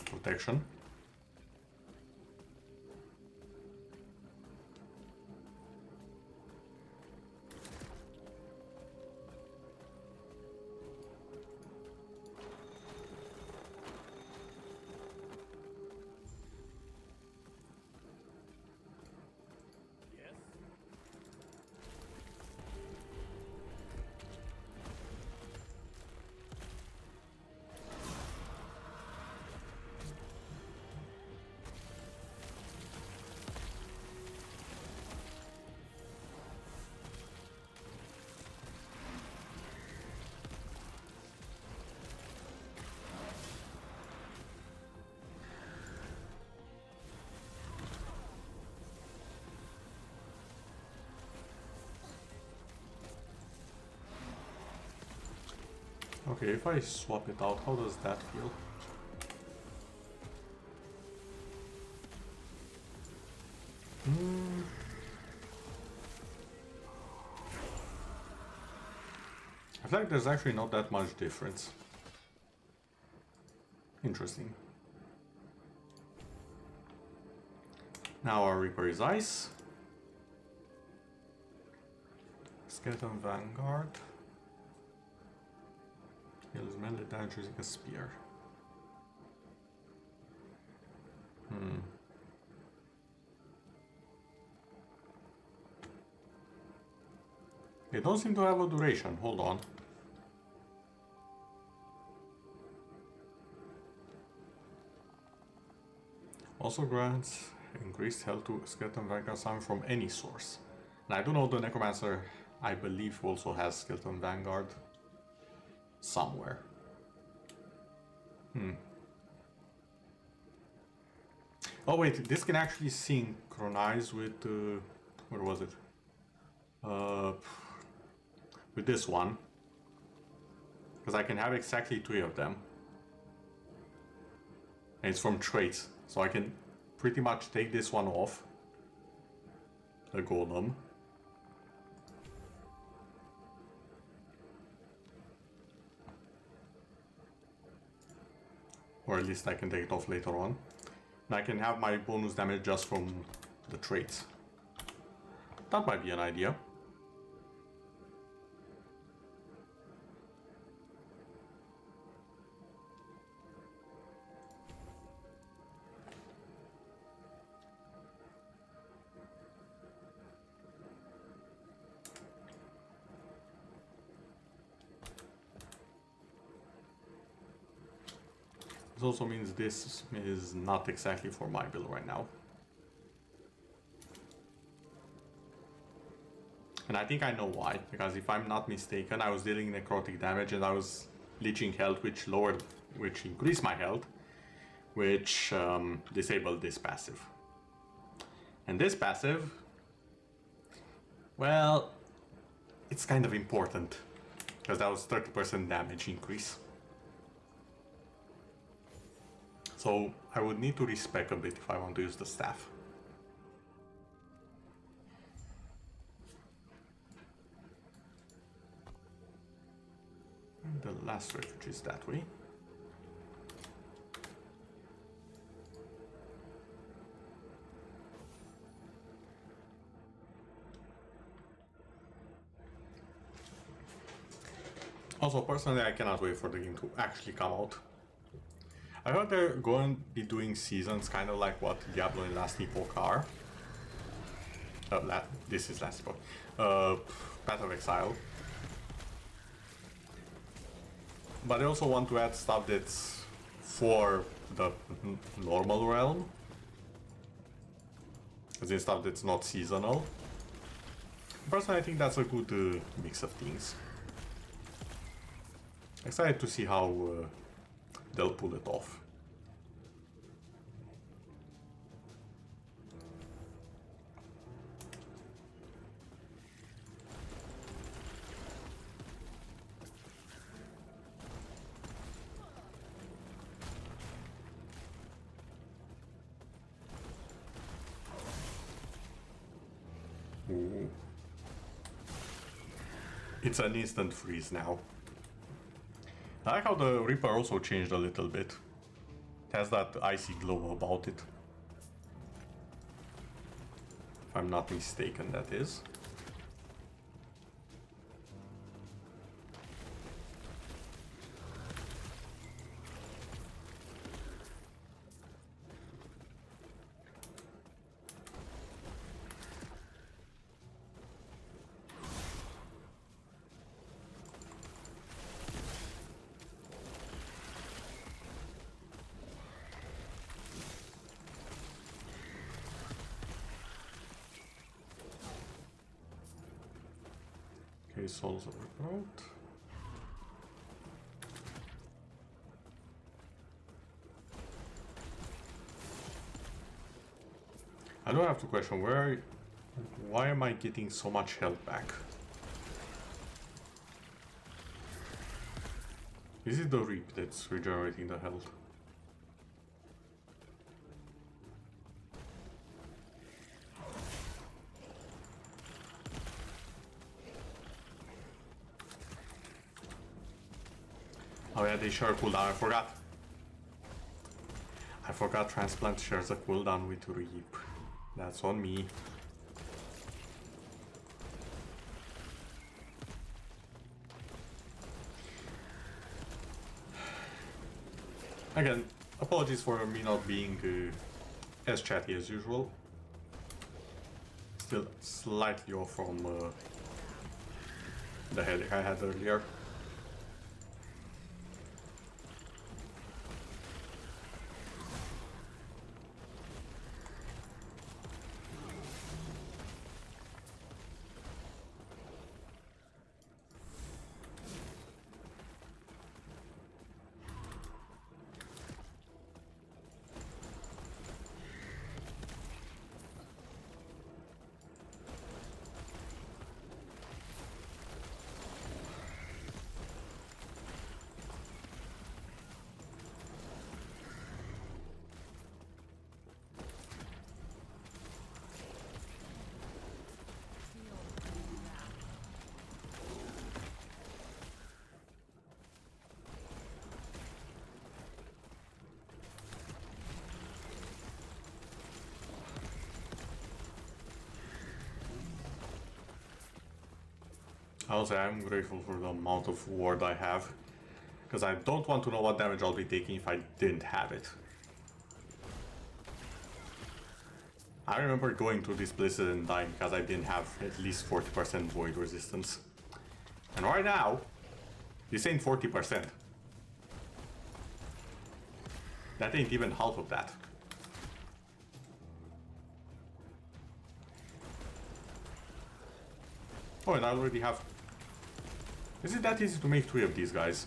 Speaker 1: protection. Okay, if I swap it out, how does that feel? I feel like there's actually not that much difference. Interesting. Now our Reaper is ice. Skeleton Vanguard. Heals melee damage using a spear. They don't seem to have a duration. Hold on. Also grants increased health to Skeleton Vanguard summon from any source. And I do know the Necromancer, I believe, also has Skeleton Vanguard somewhere. Oh wait, this can actually synchronize with where was it? With this one, because I can have exactly 3 of them, and it's from traits, so I can pretty much take this one off, the golem, or at least I can take it off later on, and I can have my bonus damage just from the traits. That might be an idea. This also means this is not exactly for my build right now. And I think I know why, because if I'm not mistaken, I was dealing necrotic damage and I was leeching health, which increased my health, which disabled this passive. And this passive, well, it's kind of important, because that was 30% damage increase. So I would need to respec a bit if I want to use the staff. And the last refuge is that way. Also, personally, I cannot wait for the game to actually come out. I heard they're going to be doing seasons, kind of like what Diablo and Last Epoch are. This is Last Epoch. Path of Exile. But they also want to add stuff that's for the normal realm. As in stuff that's not seasonal. Personally, I think that's a good mix of things. Excited to see how they'll pull it off. Ooh. It's an instant freeze now. I like how the Reaper also changed a little bit. It has that icy glow about it. If I'm not mistaken, that is. Okay, Souls of Reproach. I do have to question why am I getting so much health back? Is it the Reap that's regenerating the health? Oh yeah, they share a cooldown, I forgot. I forgot Transplant shares a cooldown with Reap. That's on me. Again, apologies for me not being as chatty as usual. Still slightly off from the headache I had earlier. I'll say I'm grateful for the amount of ward I have, because I don't want to know what damage I'll be taking if I didn't have it. I remember going through these places and dying because I didn't have at least 40% void resistance. And right now, this ain't 40%. That ain't even half of that. Oh, and I already have... Is it that easy to make 3 of these guys?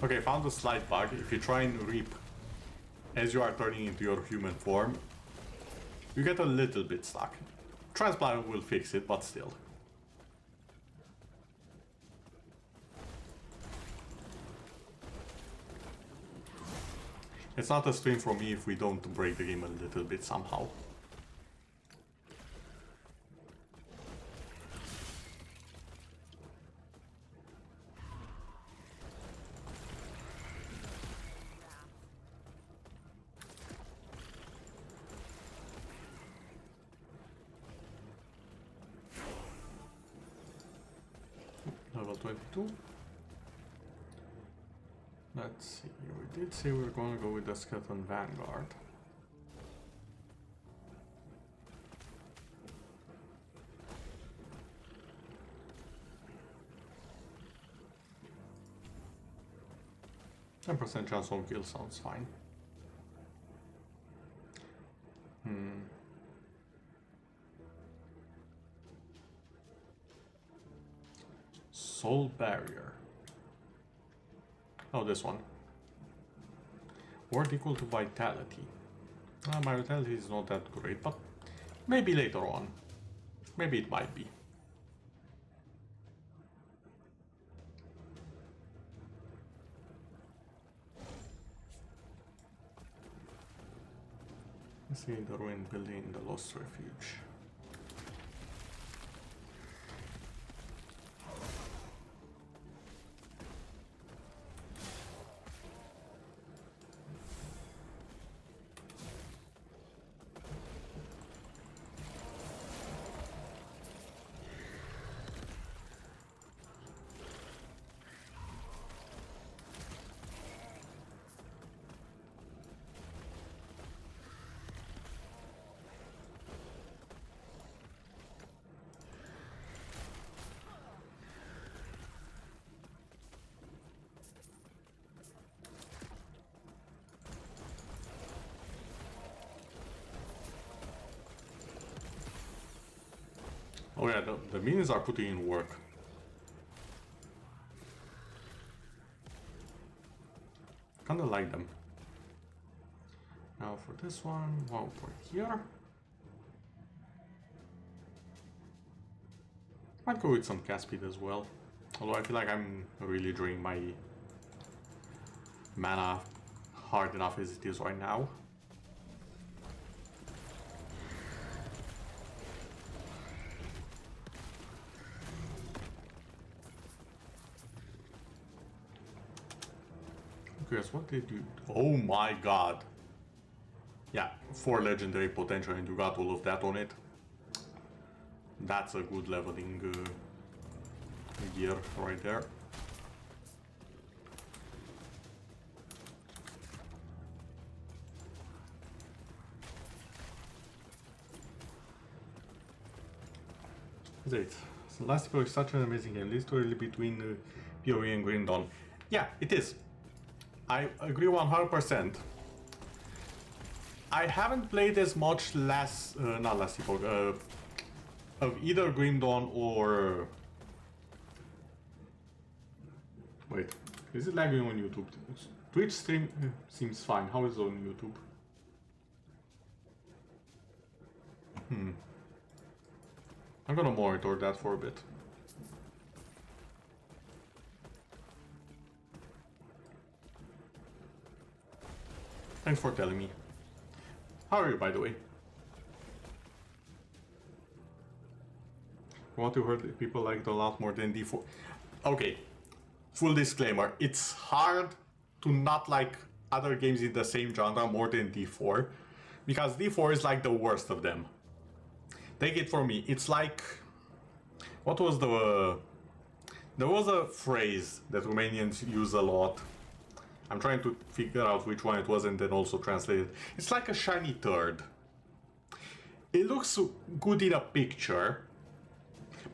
Speaker 1: Okay, found a slight bug. If you try and reap as you are turning into your human form, you get a little bit stuck. Transplant will fix it, but still. It's not a stream for me if we don't break the game a little bit somehow. Level 22. Let's see, we did say we were going to go with the Skeleton Vanguard. %10 chance on kill sounds fine. Soul Barrier. Oh, this one. Word equal to Vitality. My Vitality is not that great, but maybe later on. Maybe it might be. Let's see the ruined building in the Lost Refuge. Oh yeah, the minions are putting in work. Kinda like them. Now for this one point here. Might go with some cast speed as well. Although I feel like I'm really draining my mana hard enough as it is right now. Guess what they do? Oh my god. Yeah, 4 legendary potential and you got all of that on it. That's a good leveling gear right there. Is it? So last Epoch is such an amazing game, literally between PoE and Green Dawn. Yeah, it is. I agree 100%. I haven't played as much not last Epoch, of either Grim Dawn or... Wait, is it lagging on YouTube? Twitch stream seems fine. How is it on YouTube? I'm gonna monitor that for a bit. Thanks for telling me. How are you, by the way? What you heard people liked a lot more than D4. Okay, full disclaimer, it's hard to not like other games in the same genre more than D4, because D4 is like the worst of them. Take it from me, it's like... What was the... There was a phrase that Romanians use a lot. I'm trying to figure out which one it was and then also translate it. It's like a shiny turd. It looks good in a picture,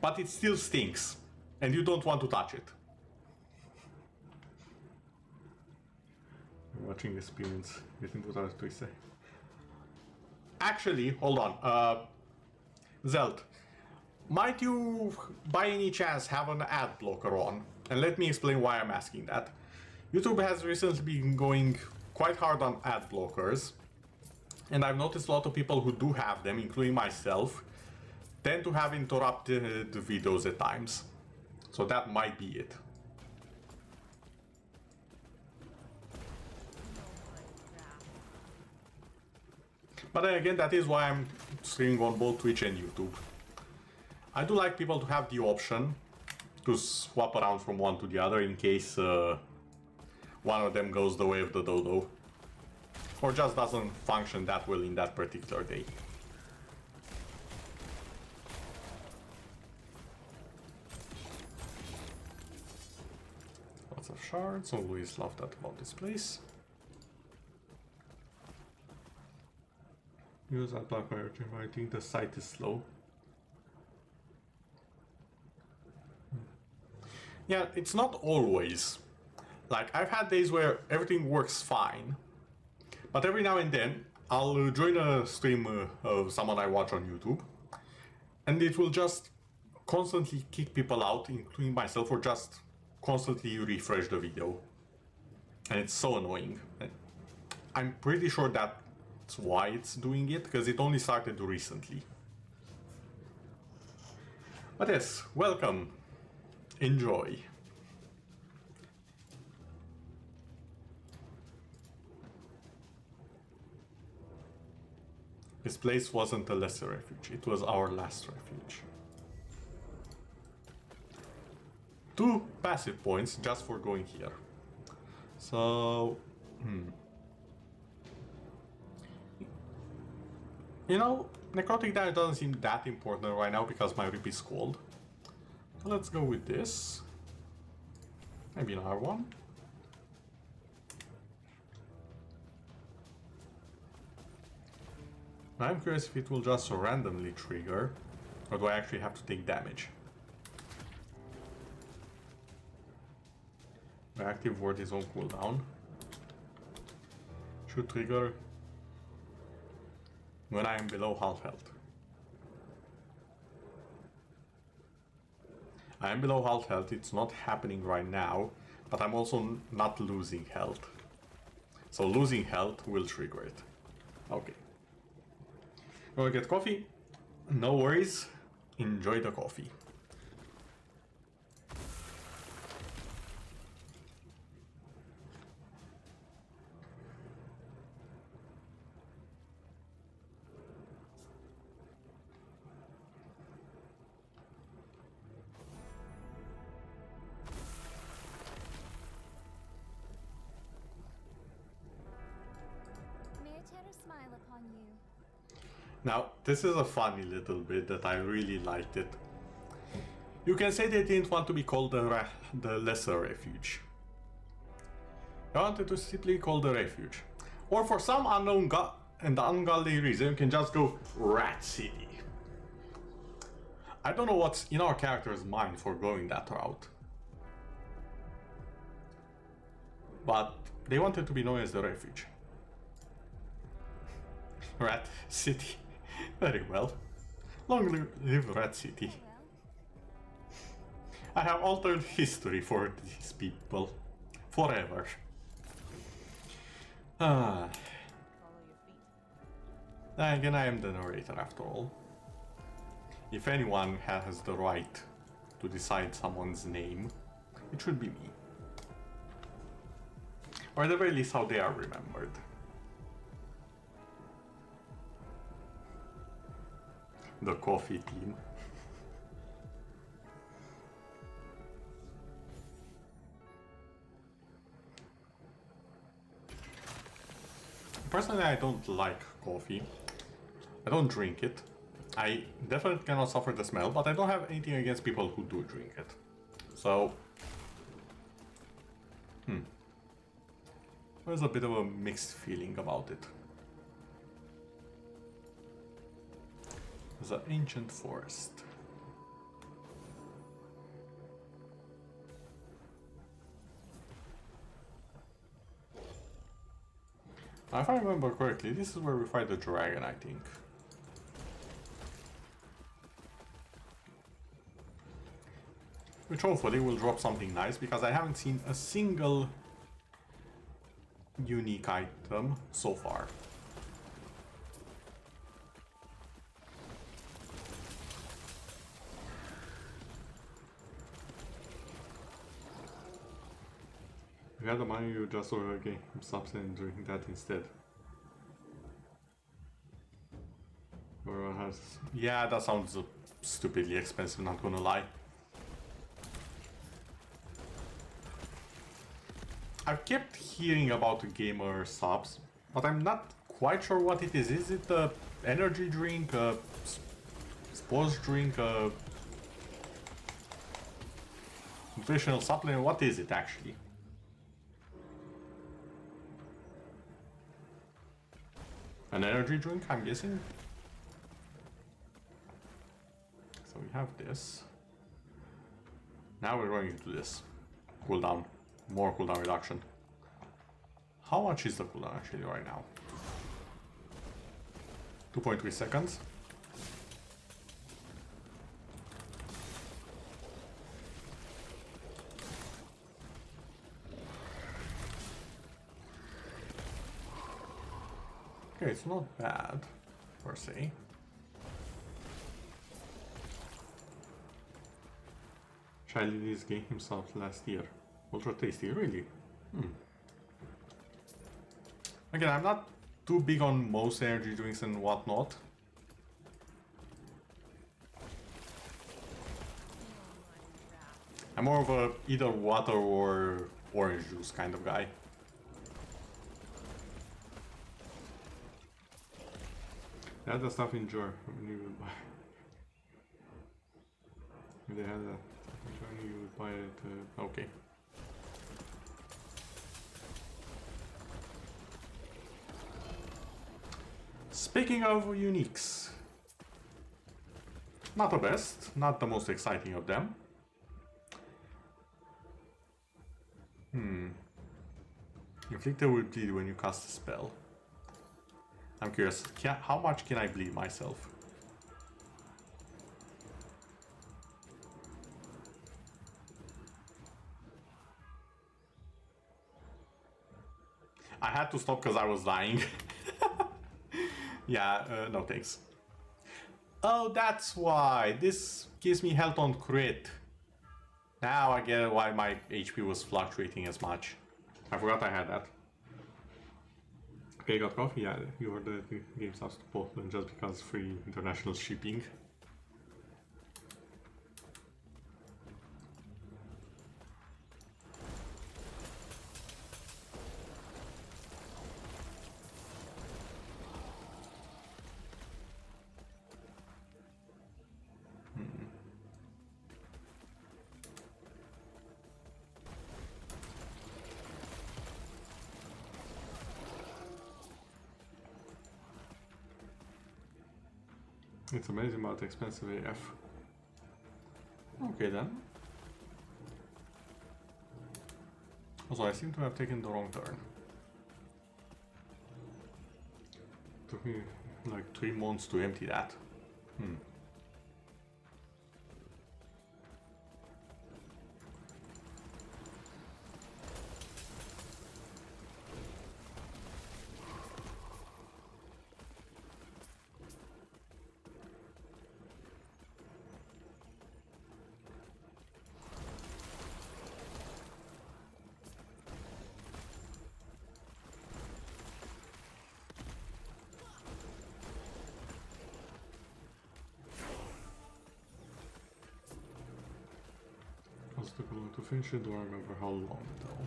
Speaker 1: but it still stinks, and you don't want to touch it. Watching experience, getting what I was to say. Actually, hold on. Zelt, might you by any chance have an ad blocker on? And let me explain why I'm asking that. YouTube has recently been going quite hard on ad blockers, and I've noticed a lot of people who do have them, including myself, tend to have interrupted videos at times. So that might be it. But then again, that is why I'm streaming on both Twitch and YouTube. I do like people to have the option to swap around from one to the other in case one of them goes the way of the dodo, or just doesn't function that well in that particular day. Lots of shards, always love that about this place. Use that black wire, I think the site is slow. Yeah, it's not always. Like, I've had days where everything works fine, but every now and then I'll join a stream of someone I watch on YouTube, and it will just constantly kick people out, including myself, or just constantly refresh the video. And it's so annoying. I'm pretty sure that's why it's doing it, because it only started recently. But yes, welcome. Enjoy. This place wasn't a lesser refuge, it was our last refuge. 2 passive points just for going here. So... You know, necrotic damage doesn't seem that important right now because my rip is cold. So let's go with this. Maybe another one. I'm curious if it will just randomly trigger, or do I actually have to take damage? My active word is on cooldown. Should trigger when I am below half health. I am below half health, it's not happening right now, but I'm also not losing health. So losing health will trigger it. Okay. Gonna get coffee? No worries. Enjoy the coffee.
Speaker 3: Smile upon you.
Speaker 1: Now, this is a funny little bit that I really liked it. You can say they didn't want to be called the Lesser Refuge. They wanted to simply call the Refuge. Or for some unknown and ungodly reason, you can just go Rat City. I don't know what's in our character's mind for going that route. But they wanted to be known as the Refuge. Rat City. Very well. Long live Rat City. I have altered history for these people. Forever. Again, I am the narrator after all. If anyone has the right to decide someone's name, it should be me. Or at the very least how they are remembered. The coffee team. Personally, I don't like coffee. I don't drink it. I definitely cannot suffer the smell, but I don't have anything against people who do drink it. So... There's a bit of a mixed feeling about it. The ancient forest. Now, if I remember correctly, this is where we fight the dragon, I think. Which hopefully will drop something nice, because I haven't seen a single unique item so far. If you had the money, you just order a game subs and drink that instead. Everyone has... Yeah, that sounds stupidly expensive, not gonna lie. I've kept hearing about the gamer subs, but I'm not quite sure what it is. Is it a energy drink, a sports drink, a nutritional supplement? What is it actually? An energy drink, I'm guessing? So we have this. Now we're going into this. Cooldown. More cooldown reduction. How much is the cooldown actually right now? 2.3 seconds. Okay, it's not bad, per se. Childish game himself last year. Ultra tasty, really? Again, I'm not too big on most energy drinks and whatnot. I'm more of a either water or orange juice kind of guy. They had the stuff in jar when you would buy. If they had that in jar, you would buy it. Okay. Speaking of uniques, not the best, not the most exciting of them. Inflicted will bleed when you cast a spell. I'm curious, how much can I bleed myself? I had to stop because I was dying. Yeah, no thanks. Oh, that's why. This gives me health on crit. Now I get why my HP was fluctuating as much. I forgot I had that. Okay, got coffee? Yeah, you ordered the games house to Portland just because free international shipping. It's amazing about expensive AF. Okay then. Also, I seem to have taken the wrong turn. Took me like 3 months to empty that. Took a long to finish it, don't remember how long though.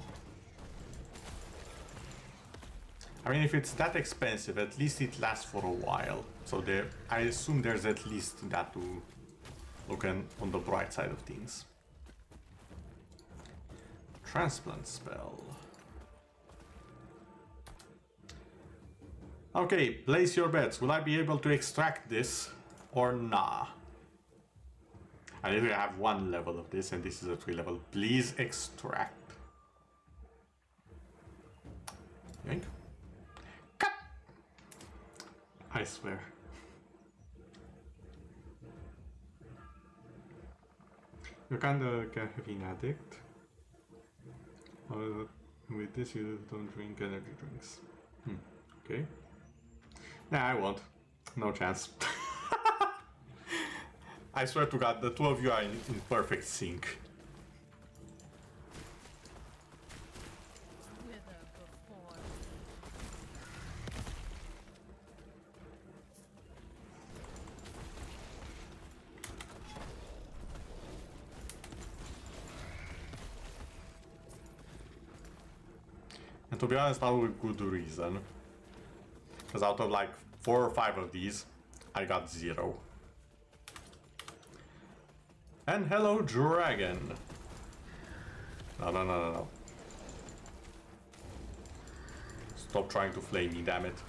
Speaker 1: I mean, if it's that expensive, at least it lasts for a while. So there, I assume there's at least that to look on the bright side of things. Transplant spell. Okay, place your bets. Will I be able to extract this or nah? I literally have 1 level of this and this is a 3 level. Please extract. Yoink. Cut! I swear. You're kinda a caffeine addict. With this you don't drink energy drinks. Okay. Nah, I won't. No chance. I swear to God, the two of you are in perfect sync. And to be honest, not with good reason. Because out of like 4 or 5 of these, I got 0. And hello, dragon. No. Stop trying to flame me, damn it.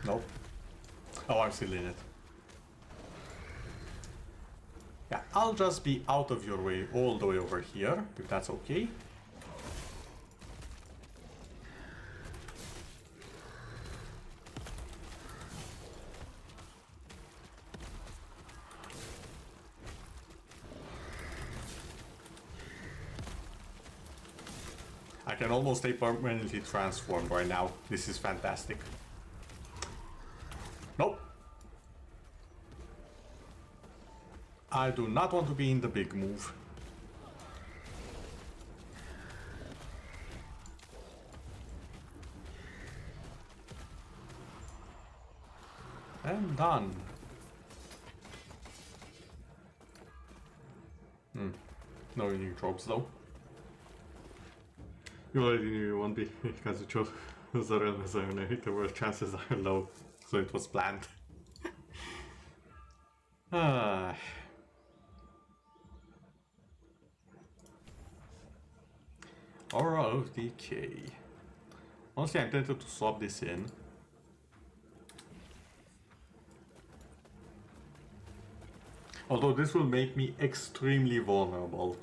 Speaker 1: Nope. Oh, I'm still in it. Yeah, I'll just be out of your way all the way over here, if that's okay. I can almost stay permanently transformed right now. This is fantastic. Nope. I do not want to be in the big move. And done. No unique drops though. You already knew you won't be because you chose the realm as an inhibitor where chances are low, so it was planned. Aura of Decay. Honestly, I'm tempted to swap this in. Although this will make me extremely vulnerable.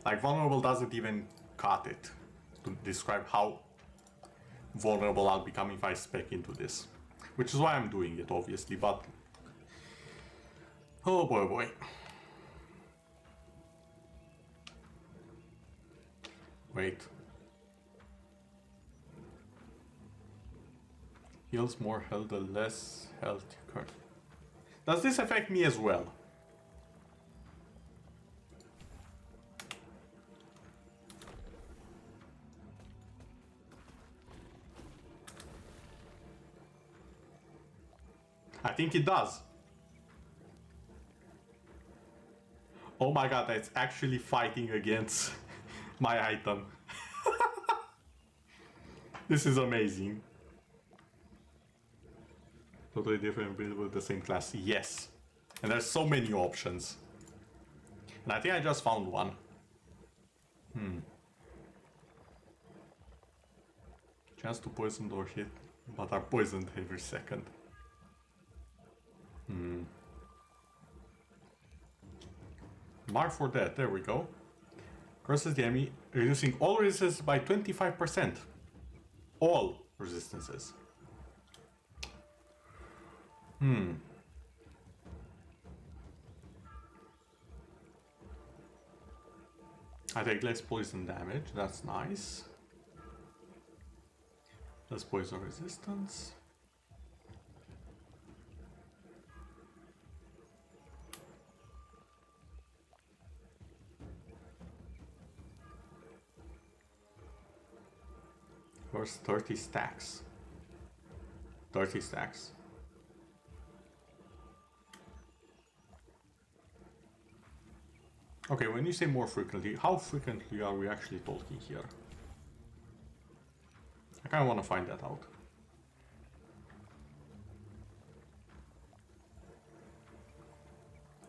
Speaker 1: Like, vulnerable doesn't even cut it to describe how vulnerable I'll become if I spec into this. Which is why I'm doing it, obviously, but... Oh boy, boy. Wait. Heals more health, the less health you currently. Does this affect me as well? I think it does. Oh my god, that's actually fighting against my item. This is amazing. Totally different build with the same class. Yes. And there's so many options. And I think I just found one. Chance to poison or hit, but are poisoned every second. Mark for that, there we go. Curses the enemy, reducing all resistances by 25%. All resistances. I take less poison damage, that's nice. Less poison resistance. First 30 stacks. 30 stacks. Okay, when you say more frequently, how frequently are we actually talking here? I kind of want to find that out.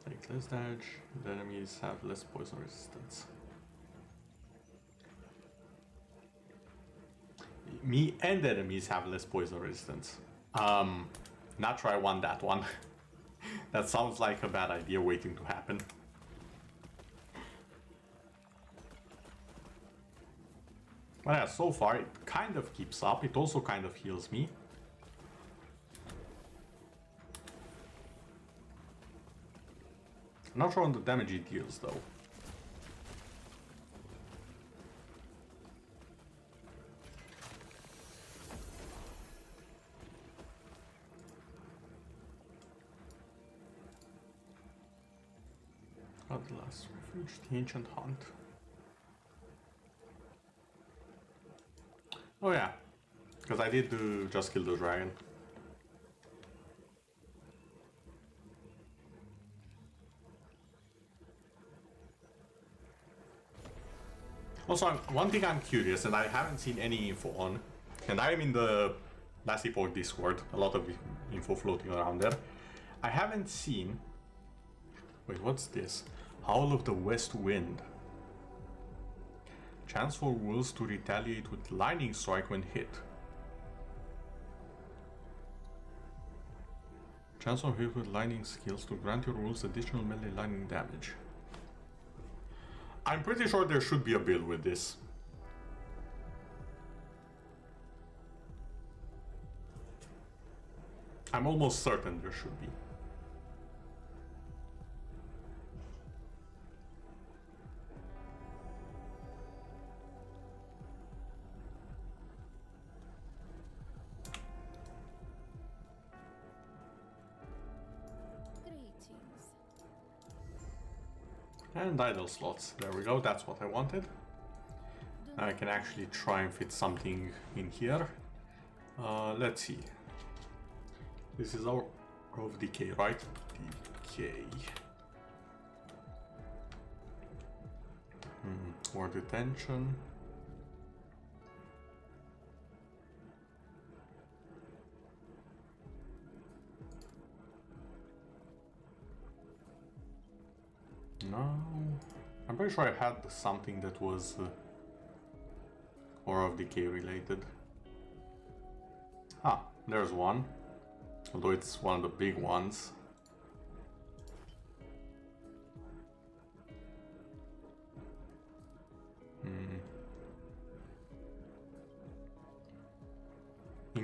Speaker 1: Take less damage, the enemies have less poison resistance. Me and enemies have less poison resistance. Not sure I want that one. That sounds like a bad idea waiting to happen. But yeah, so far it kind of keeps up. It also kind of heals me. Not sure on the damage it deals though. The last refuge, the ancient hunt. Oh yeah, because I did just kill the dragon. Also, one thing I'm curious, and I haven't seen any info on, and I'm in the last Epoch Discord, a lot of info floating around there. I haven't seen... Wait, what's this? Howl of the West Wind. Chance for wolves to retaliate with lightning strike when hit. Chance of hit with lightning skills to grant your wolves additional melee lightning damage. I'm pretty sure there should be a build with this. I'm almost certain there should be. And idle slots. There we go, that's what I wanted. Now I can actually try and fit something in here. Let's see. This is our of decay, right? Decay. More detention. No, I'm pretty sure I had something that was Aura of Decay related. Ah, there's one. Although it's one of the big ones.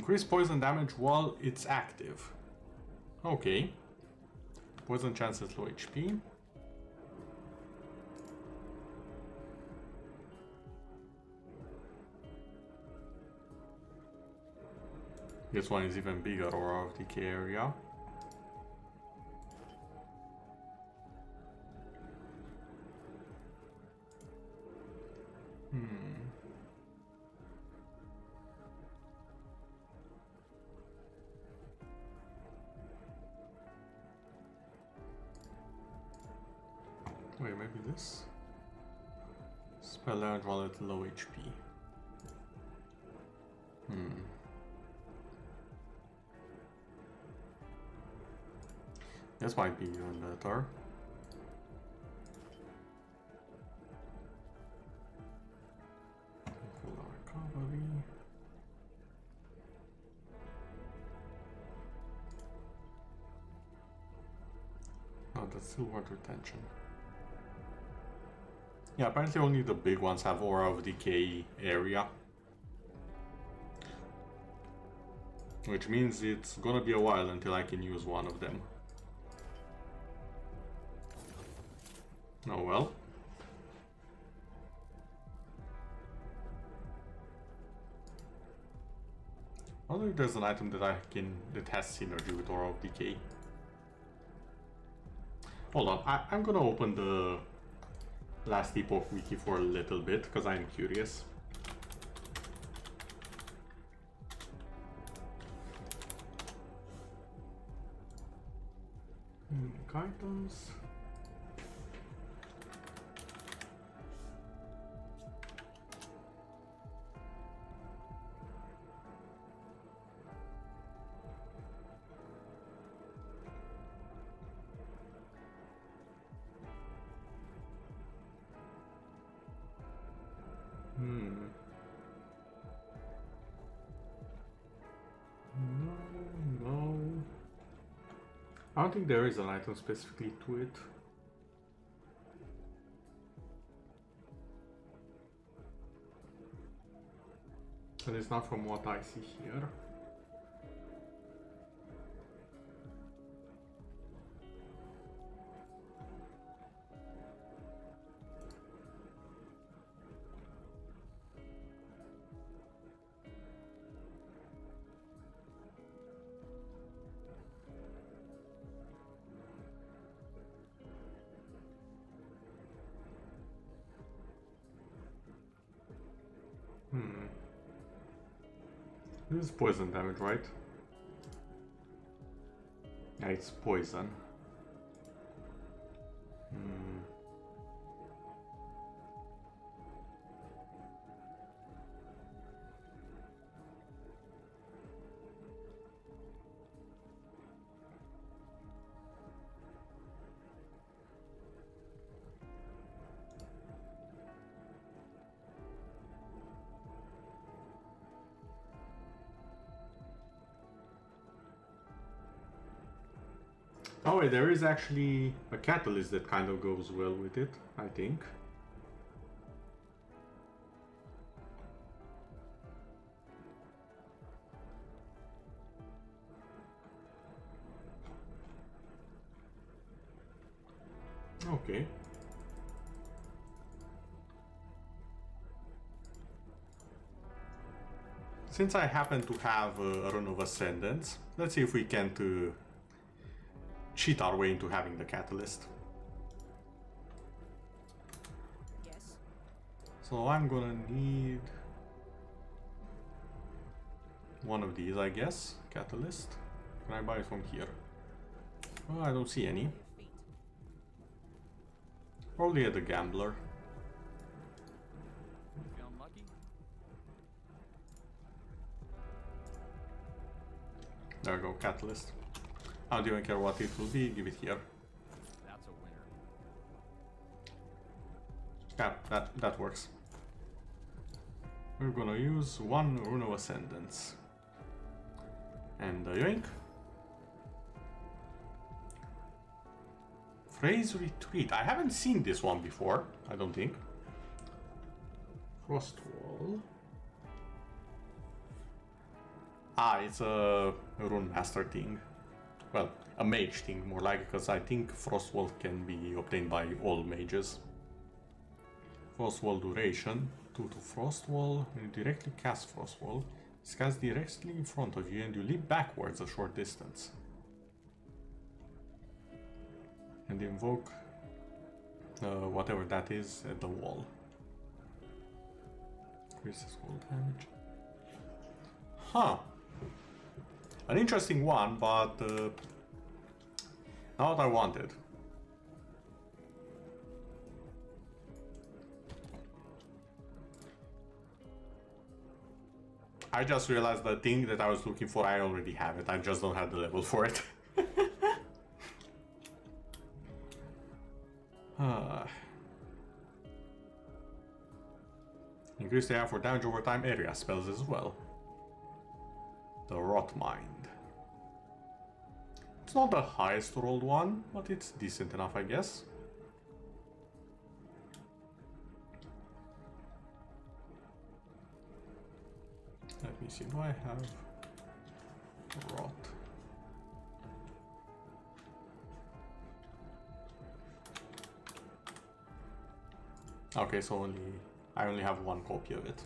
Speaker 1: Increase poison damage while it's active. Okay. Poison chances low HP. This one is even bigger, Aura of Decay area. Wait, maybe this? Spell damage while at low HP. This might be even better. Recovery. Oh, that's still word retention. Yeah, apparently only the big ones have Aura of Decay area. Which means it's gonna be a while until I can use one of them. Oh well. I wonder if there's an item that that has synergy with Aura of Decay. Hold on, I'm gonna open the last Epoch wiki for a little bit because I'm curious. Items. No. I don't think there is an item specifically to it. And it's not from what I see here. This is poison damage, right? Yeah, it's poison. Oh wait, there is actually a catalyst that kind of goes well with it, I think. Okay. Since I happen to have a Rune of Ascendance, let's see if we can cheat our way into having the catalyst.
Speaker 2: Yes.
Speaker 1: So I'm gonna need one of these, I guess. Catalyst. Can I buy it from here? Well, I don't see any. Probably at the gambler.
Speaker 2: Feeling lucky?
Speaker 1: There we go, catalyst. I don't even care what it will be, give it here.
Speaker 2: That's a winner.
Speaker 1: Yeah, that works. We're gonna use one Rune of Ascendance. And yoink. Phrase Retreat. I haven't seen this one before, I don't think. Frost Wall. Ah, it's a rune master thing. Well, a mage thing more like, because I think Frostwall can be obtained by all mages. Frostwall duration, 2 to Frostwall, you directly cast Frostwall. It's cast directly in front of you and you leap backwards a short distance. And invoke whatever that is at the wall. Increases wall damage. Huh. An interesting one, but not what I wanted. I just realized the thing that I was looking for, I already have it. I just don't have the level for it. Increase the for damage over time area spells as well. The Rot Mind. It's not the highest rolled one, but it's decent enough, I guess. Let me see, do I have Rot? Okay, so I only have one copy of it.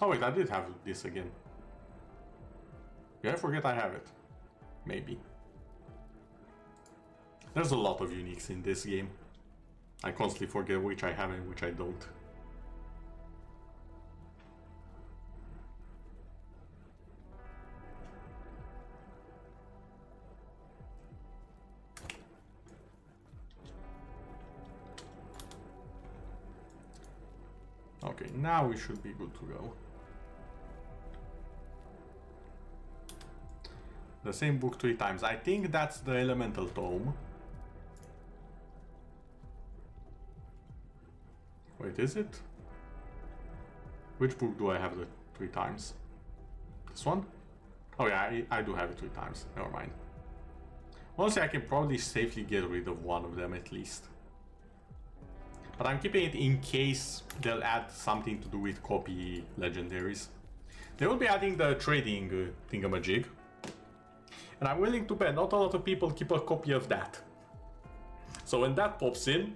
Speaker 1: Oh wait, I did have this again. Did I forget I have it? Maybe. There's a lot of uniques in this game. I constantly forget which I have and which I don't. Okay, now we should be good to go. The same book 3 times. I think that's the elemental tome. Wait, is it? Which book do I have the 3 times? This one? Oh yeah, I do have it 3 times. Never mind. Honestly, I can probably safely get rid of one of them at least. But I'm keeping it in case they'll add something to do with copy legendaries. They will be adding the trading thingamajig. And I'm willing to bet not a lot of people keep a copy of that. So when that pops in,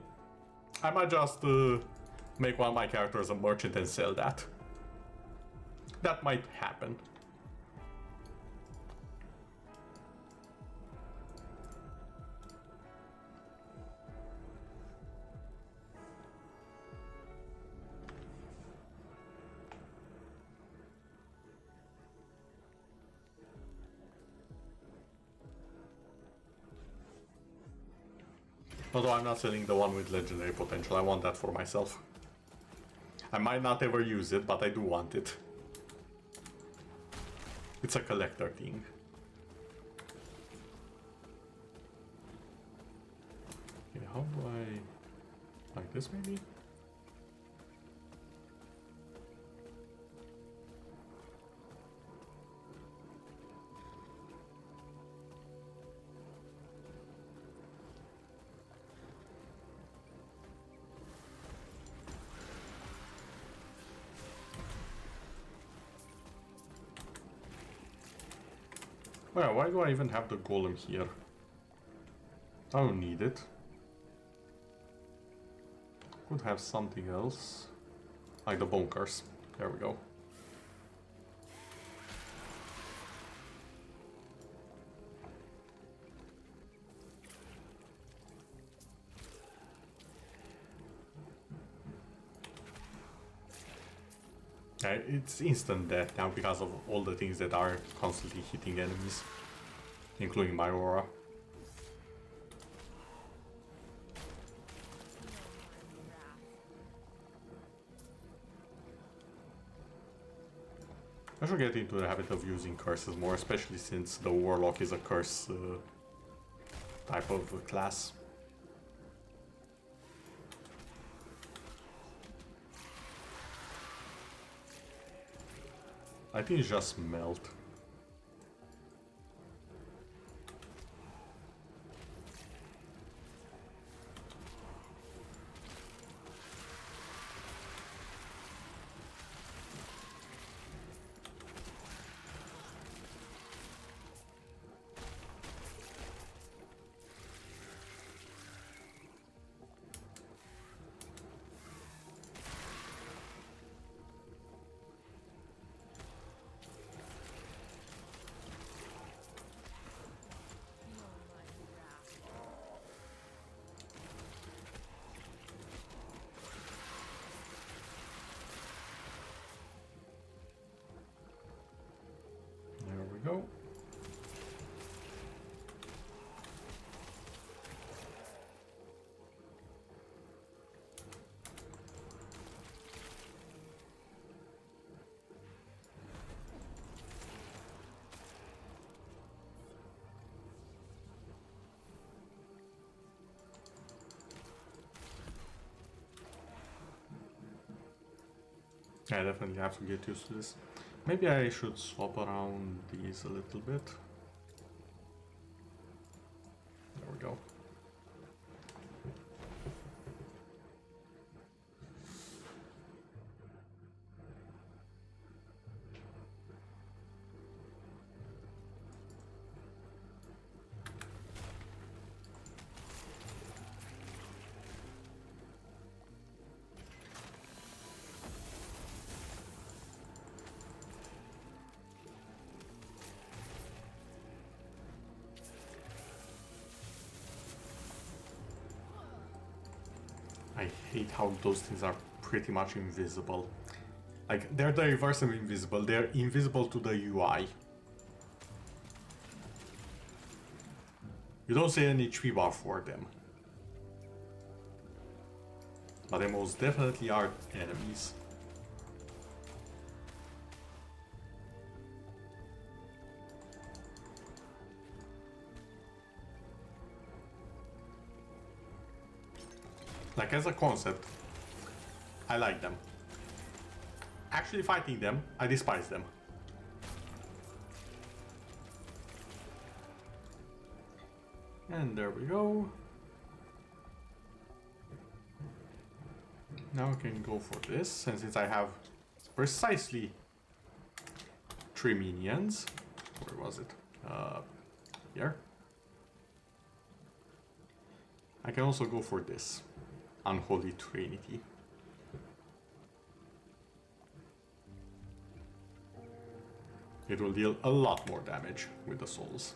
Speaker 1: I might just make one of my characters a merchant and sell that. That might happen. Although I'm not selling the one with legendary potential, I want that for myself. I might not ever use it, but I do want it. It's a collector thing. Okay, how do I... like this maybe? Well, why do I even have the golem here? I don't need it. Could have something else. Like the bone curse. There we go. It's instant death now because of all the things that are constantly hitting enemies, including my aura. I should get into the habit of using curses more, especially since the Warlock is a curse type of class. I think it's just melt. I definitely have to get used to this. Maybe I should swap around these a little bit. There we go. I hate how those things are pretty much invisible. Like, they're the reverse of invisible. They're invisible to the UI. You don't see an HP bar for them. But they most definitely are enemies. Like, as a concept, I like them. Actually fighting them, I despise them. And there we go. Now I can go for this, and since I have precisely 3 minions, where was it? Here. I can also go for this. Unholy Trinity. It will deal a lot more damage with the souls.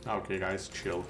Speaker 1: Okay, guys, chill.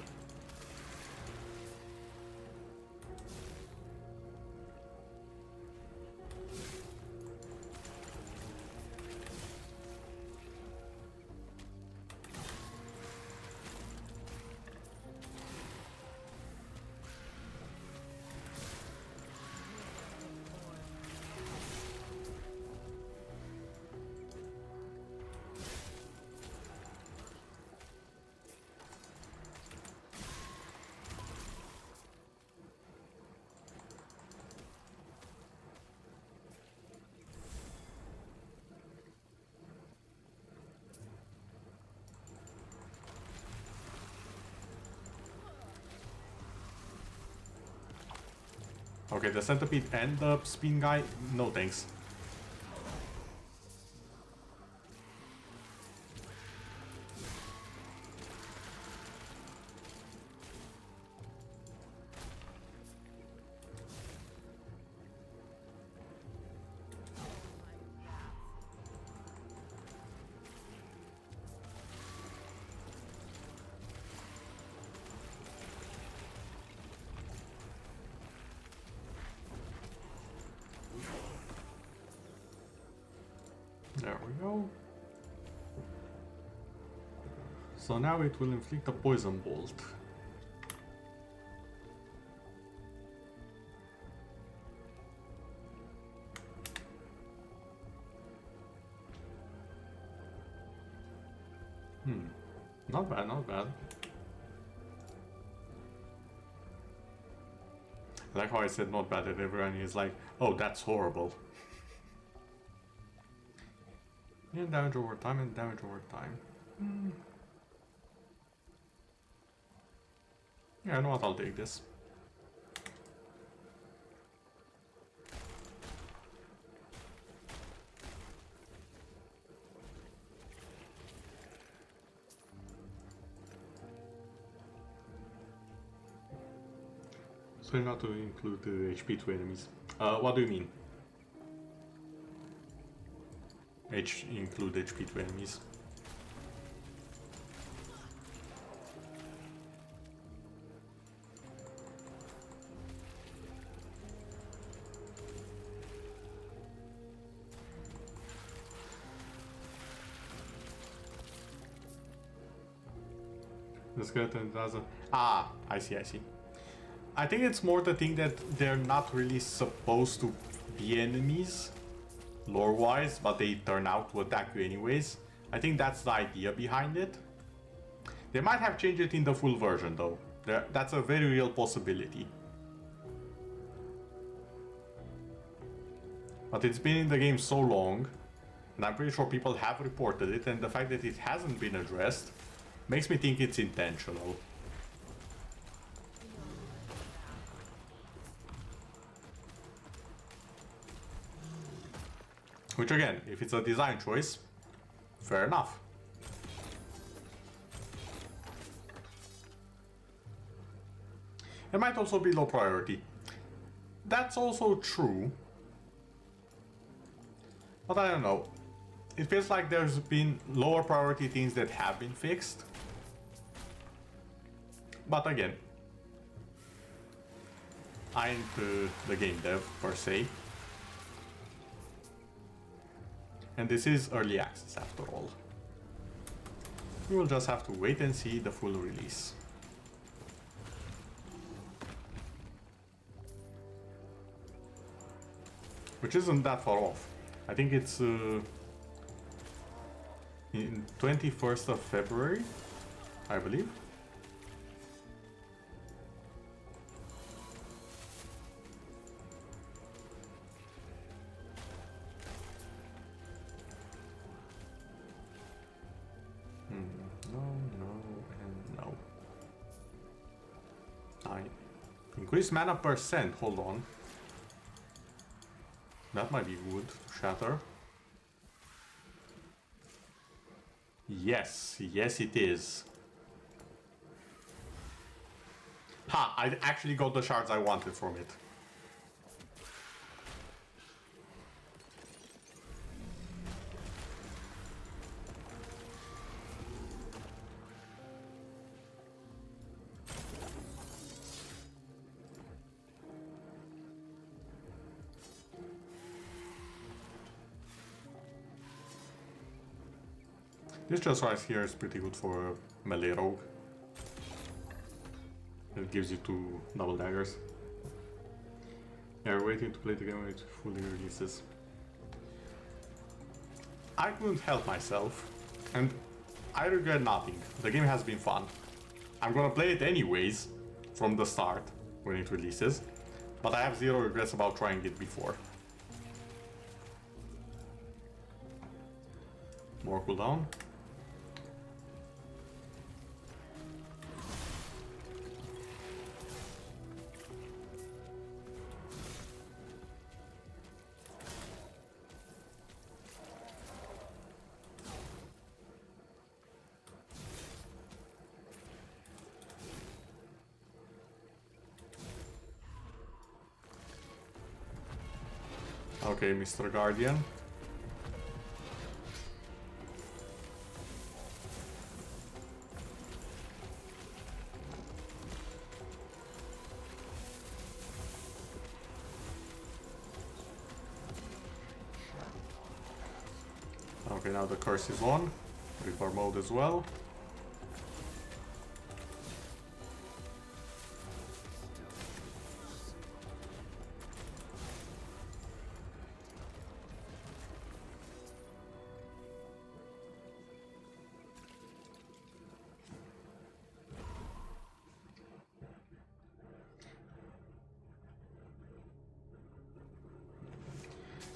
Speaker 1: Okay, the centipede and the spin guy, no thanks. There we go. So now it will inflict a poison bolt. Not bad, not bad. I like how I said not bad and everyone is like, oh, that's horrible. And damage over time and damage over time. Yeah, I know what, I'll take this. So not to include the HP to enemies. What do you mean? Include HP to enemies. The skeleton doesn't. Ah, I see, I see. I think it's more the thing that they're not really supposed to be enemies, lore-wise, but they turn out to attack you anyways. I think that's the idea behind it. They might have changed it in the full version, though. That's a very real possibility. But it's been in the game so long, and I'm pretty sure people have reported it, and the fact that it hasn't been addressed makes me think it's intentional. Which again, if it's a design choice, fair enough. It might also be low priority. That's also true. But I don't know. It feels like there's been lower priority things that have been fixed. But again, I ain't the game dev per se. And this is early access after all. We will just have to wait and see the full release. Which isn't that far off. I think it's in 21st of February, I believe. No, and no. Increase mana percent, hold on. That might be good to shatter. Yes, yes it is. Ha, I actually got the shards I wanted from it. This just right here is pretty good for a melee rogue. It gives you 2 double daggers. Yeah, we're waiting to play the game when it fully releases. I couldn't help myself, and I regret nothing. The game has been fun. I'm gonna play it anyways, from the start, when it releases, but I have 0 regrets about trying it before. More cooldown. Okay, Mr. Guardian. Okay, now the curse is on. Reaper mode as well.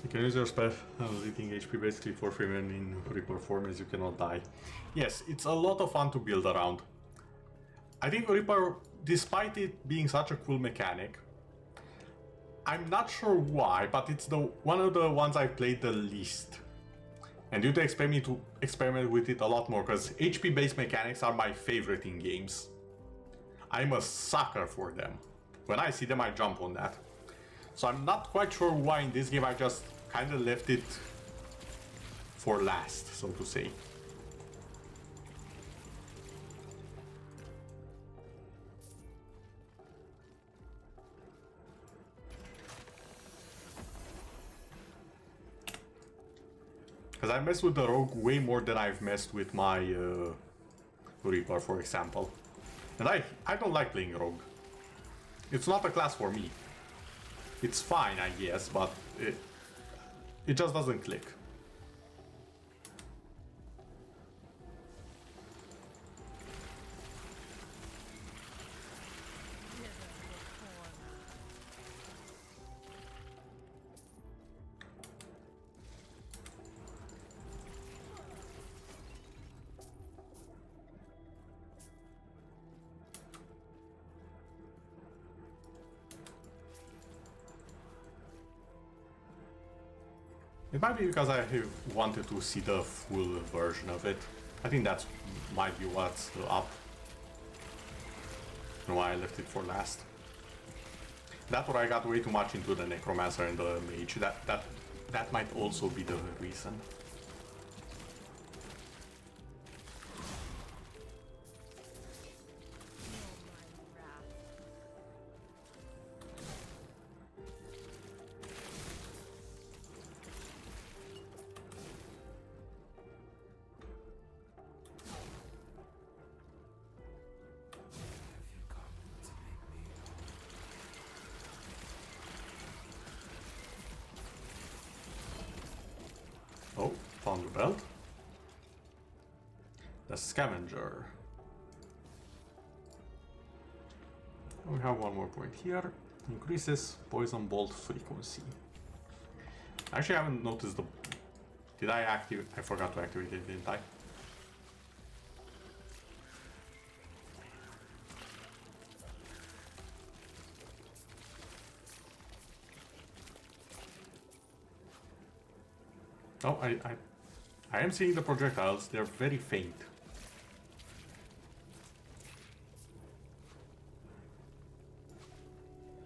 Speaker 1: You can use your spell eating HP basically for free when in Reaper form as you cannot die. Yes, it's a lot of fun to build around. I think Reaper, despite it being such a cool mechanic, I'm not sure why, but it's one of the ones I've played the least. And you'd expect me to experiment with it a lot more, because HP based mechanics are my favorite in games. I'm a sucker for them. When I see them, I jump on that. So I'm not quite sure why in this game I just kind of left it for last, so to say. Because I messed with the rogue way more than I've messed with my Reaper, for example. And I don't like playing rogue. It's not a class for me. It's fine, I guess, but it just doesn't click. It might be because I have wanted to see the full version of it. I think that's might be what's up. And why I left it for last. That or I got way too much into the Necromancer and the Mage. That might also be the reason. Oh, found the belt. The Scavenger. We have one more point here. Increases poison bolt frequency. Actually, I haven't noticed the... Did I activate? I forgot to activate it, didn't I? Oh, I am seeing the projectiles. They're very faint.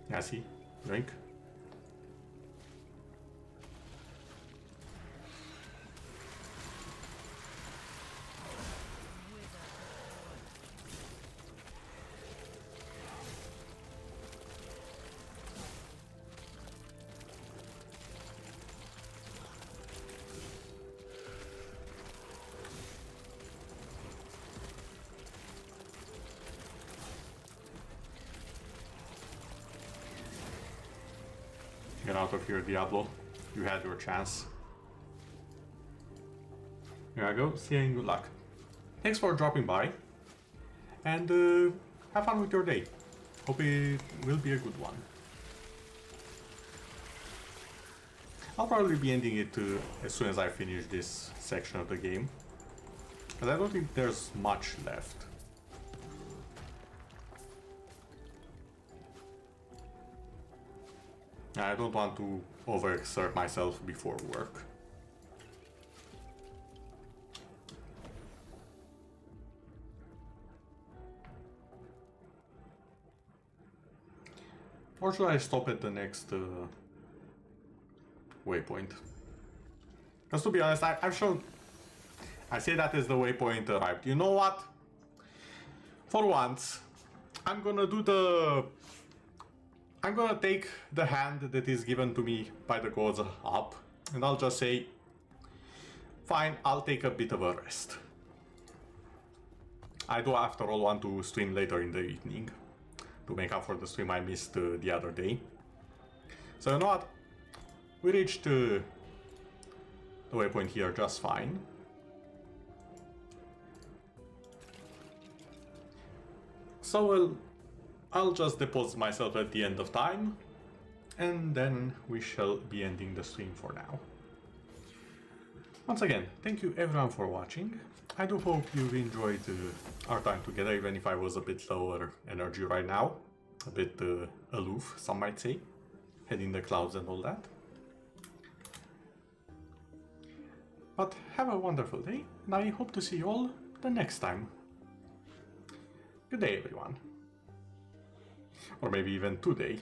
Speaker 1: Yeah, see? Drink. Get out of here, Diablo. You had your chance. Here I go. See you and good luck. Thanks for dropping by. And have fun with your day. Hope it will be a good one. I'll probably be ending it as soon as I finish this section of the game. But I don't think there's much left. I don't want to overexert myself before work. Or should I stop at the next waypoint? Because to be honest, I've shown... I say that as the waypoint arrived. You know what? For once, I'm gonna do the... I'm gonna take the hand that is given to me by the gods up, and I'll just say, fine, I'll take a bit of a rest. I do after all want to stream later in the evening, to make up for the stream I missed the other day. So you know what? We reached the waypoint here just fine. So I'll just deposit myself at the end of time, and then we shall be ending the stream for now. Once again, thank you everyone for watching. I do hope you've enjoyed our time together, even if I was a bit lower energy right now. A bit aloof, some might say. Head in the clouds and all that. But have a wonderful day, and I hope to see you all the next time. Good day, everyone. Or maybe even today.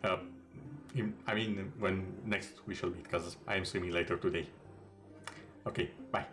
Speaker 1: I mean, when next we shall meet, because I am streaming later today. Okay, bye.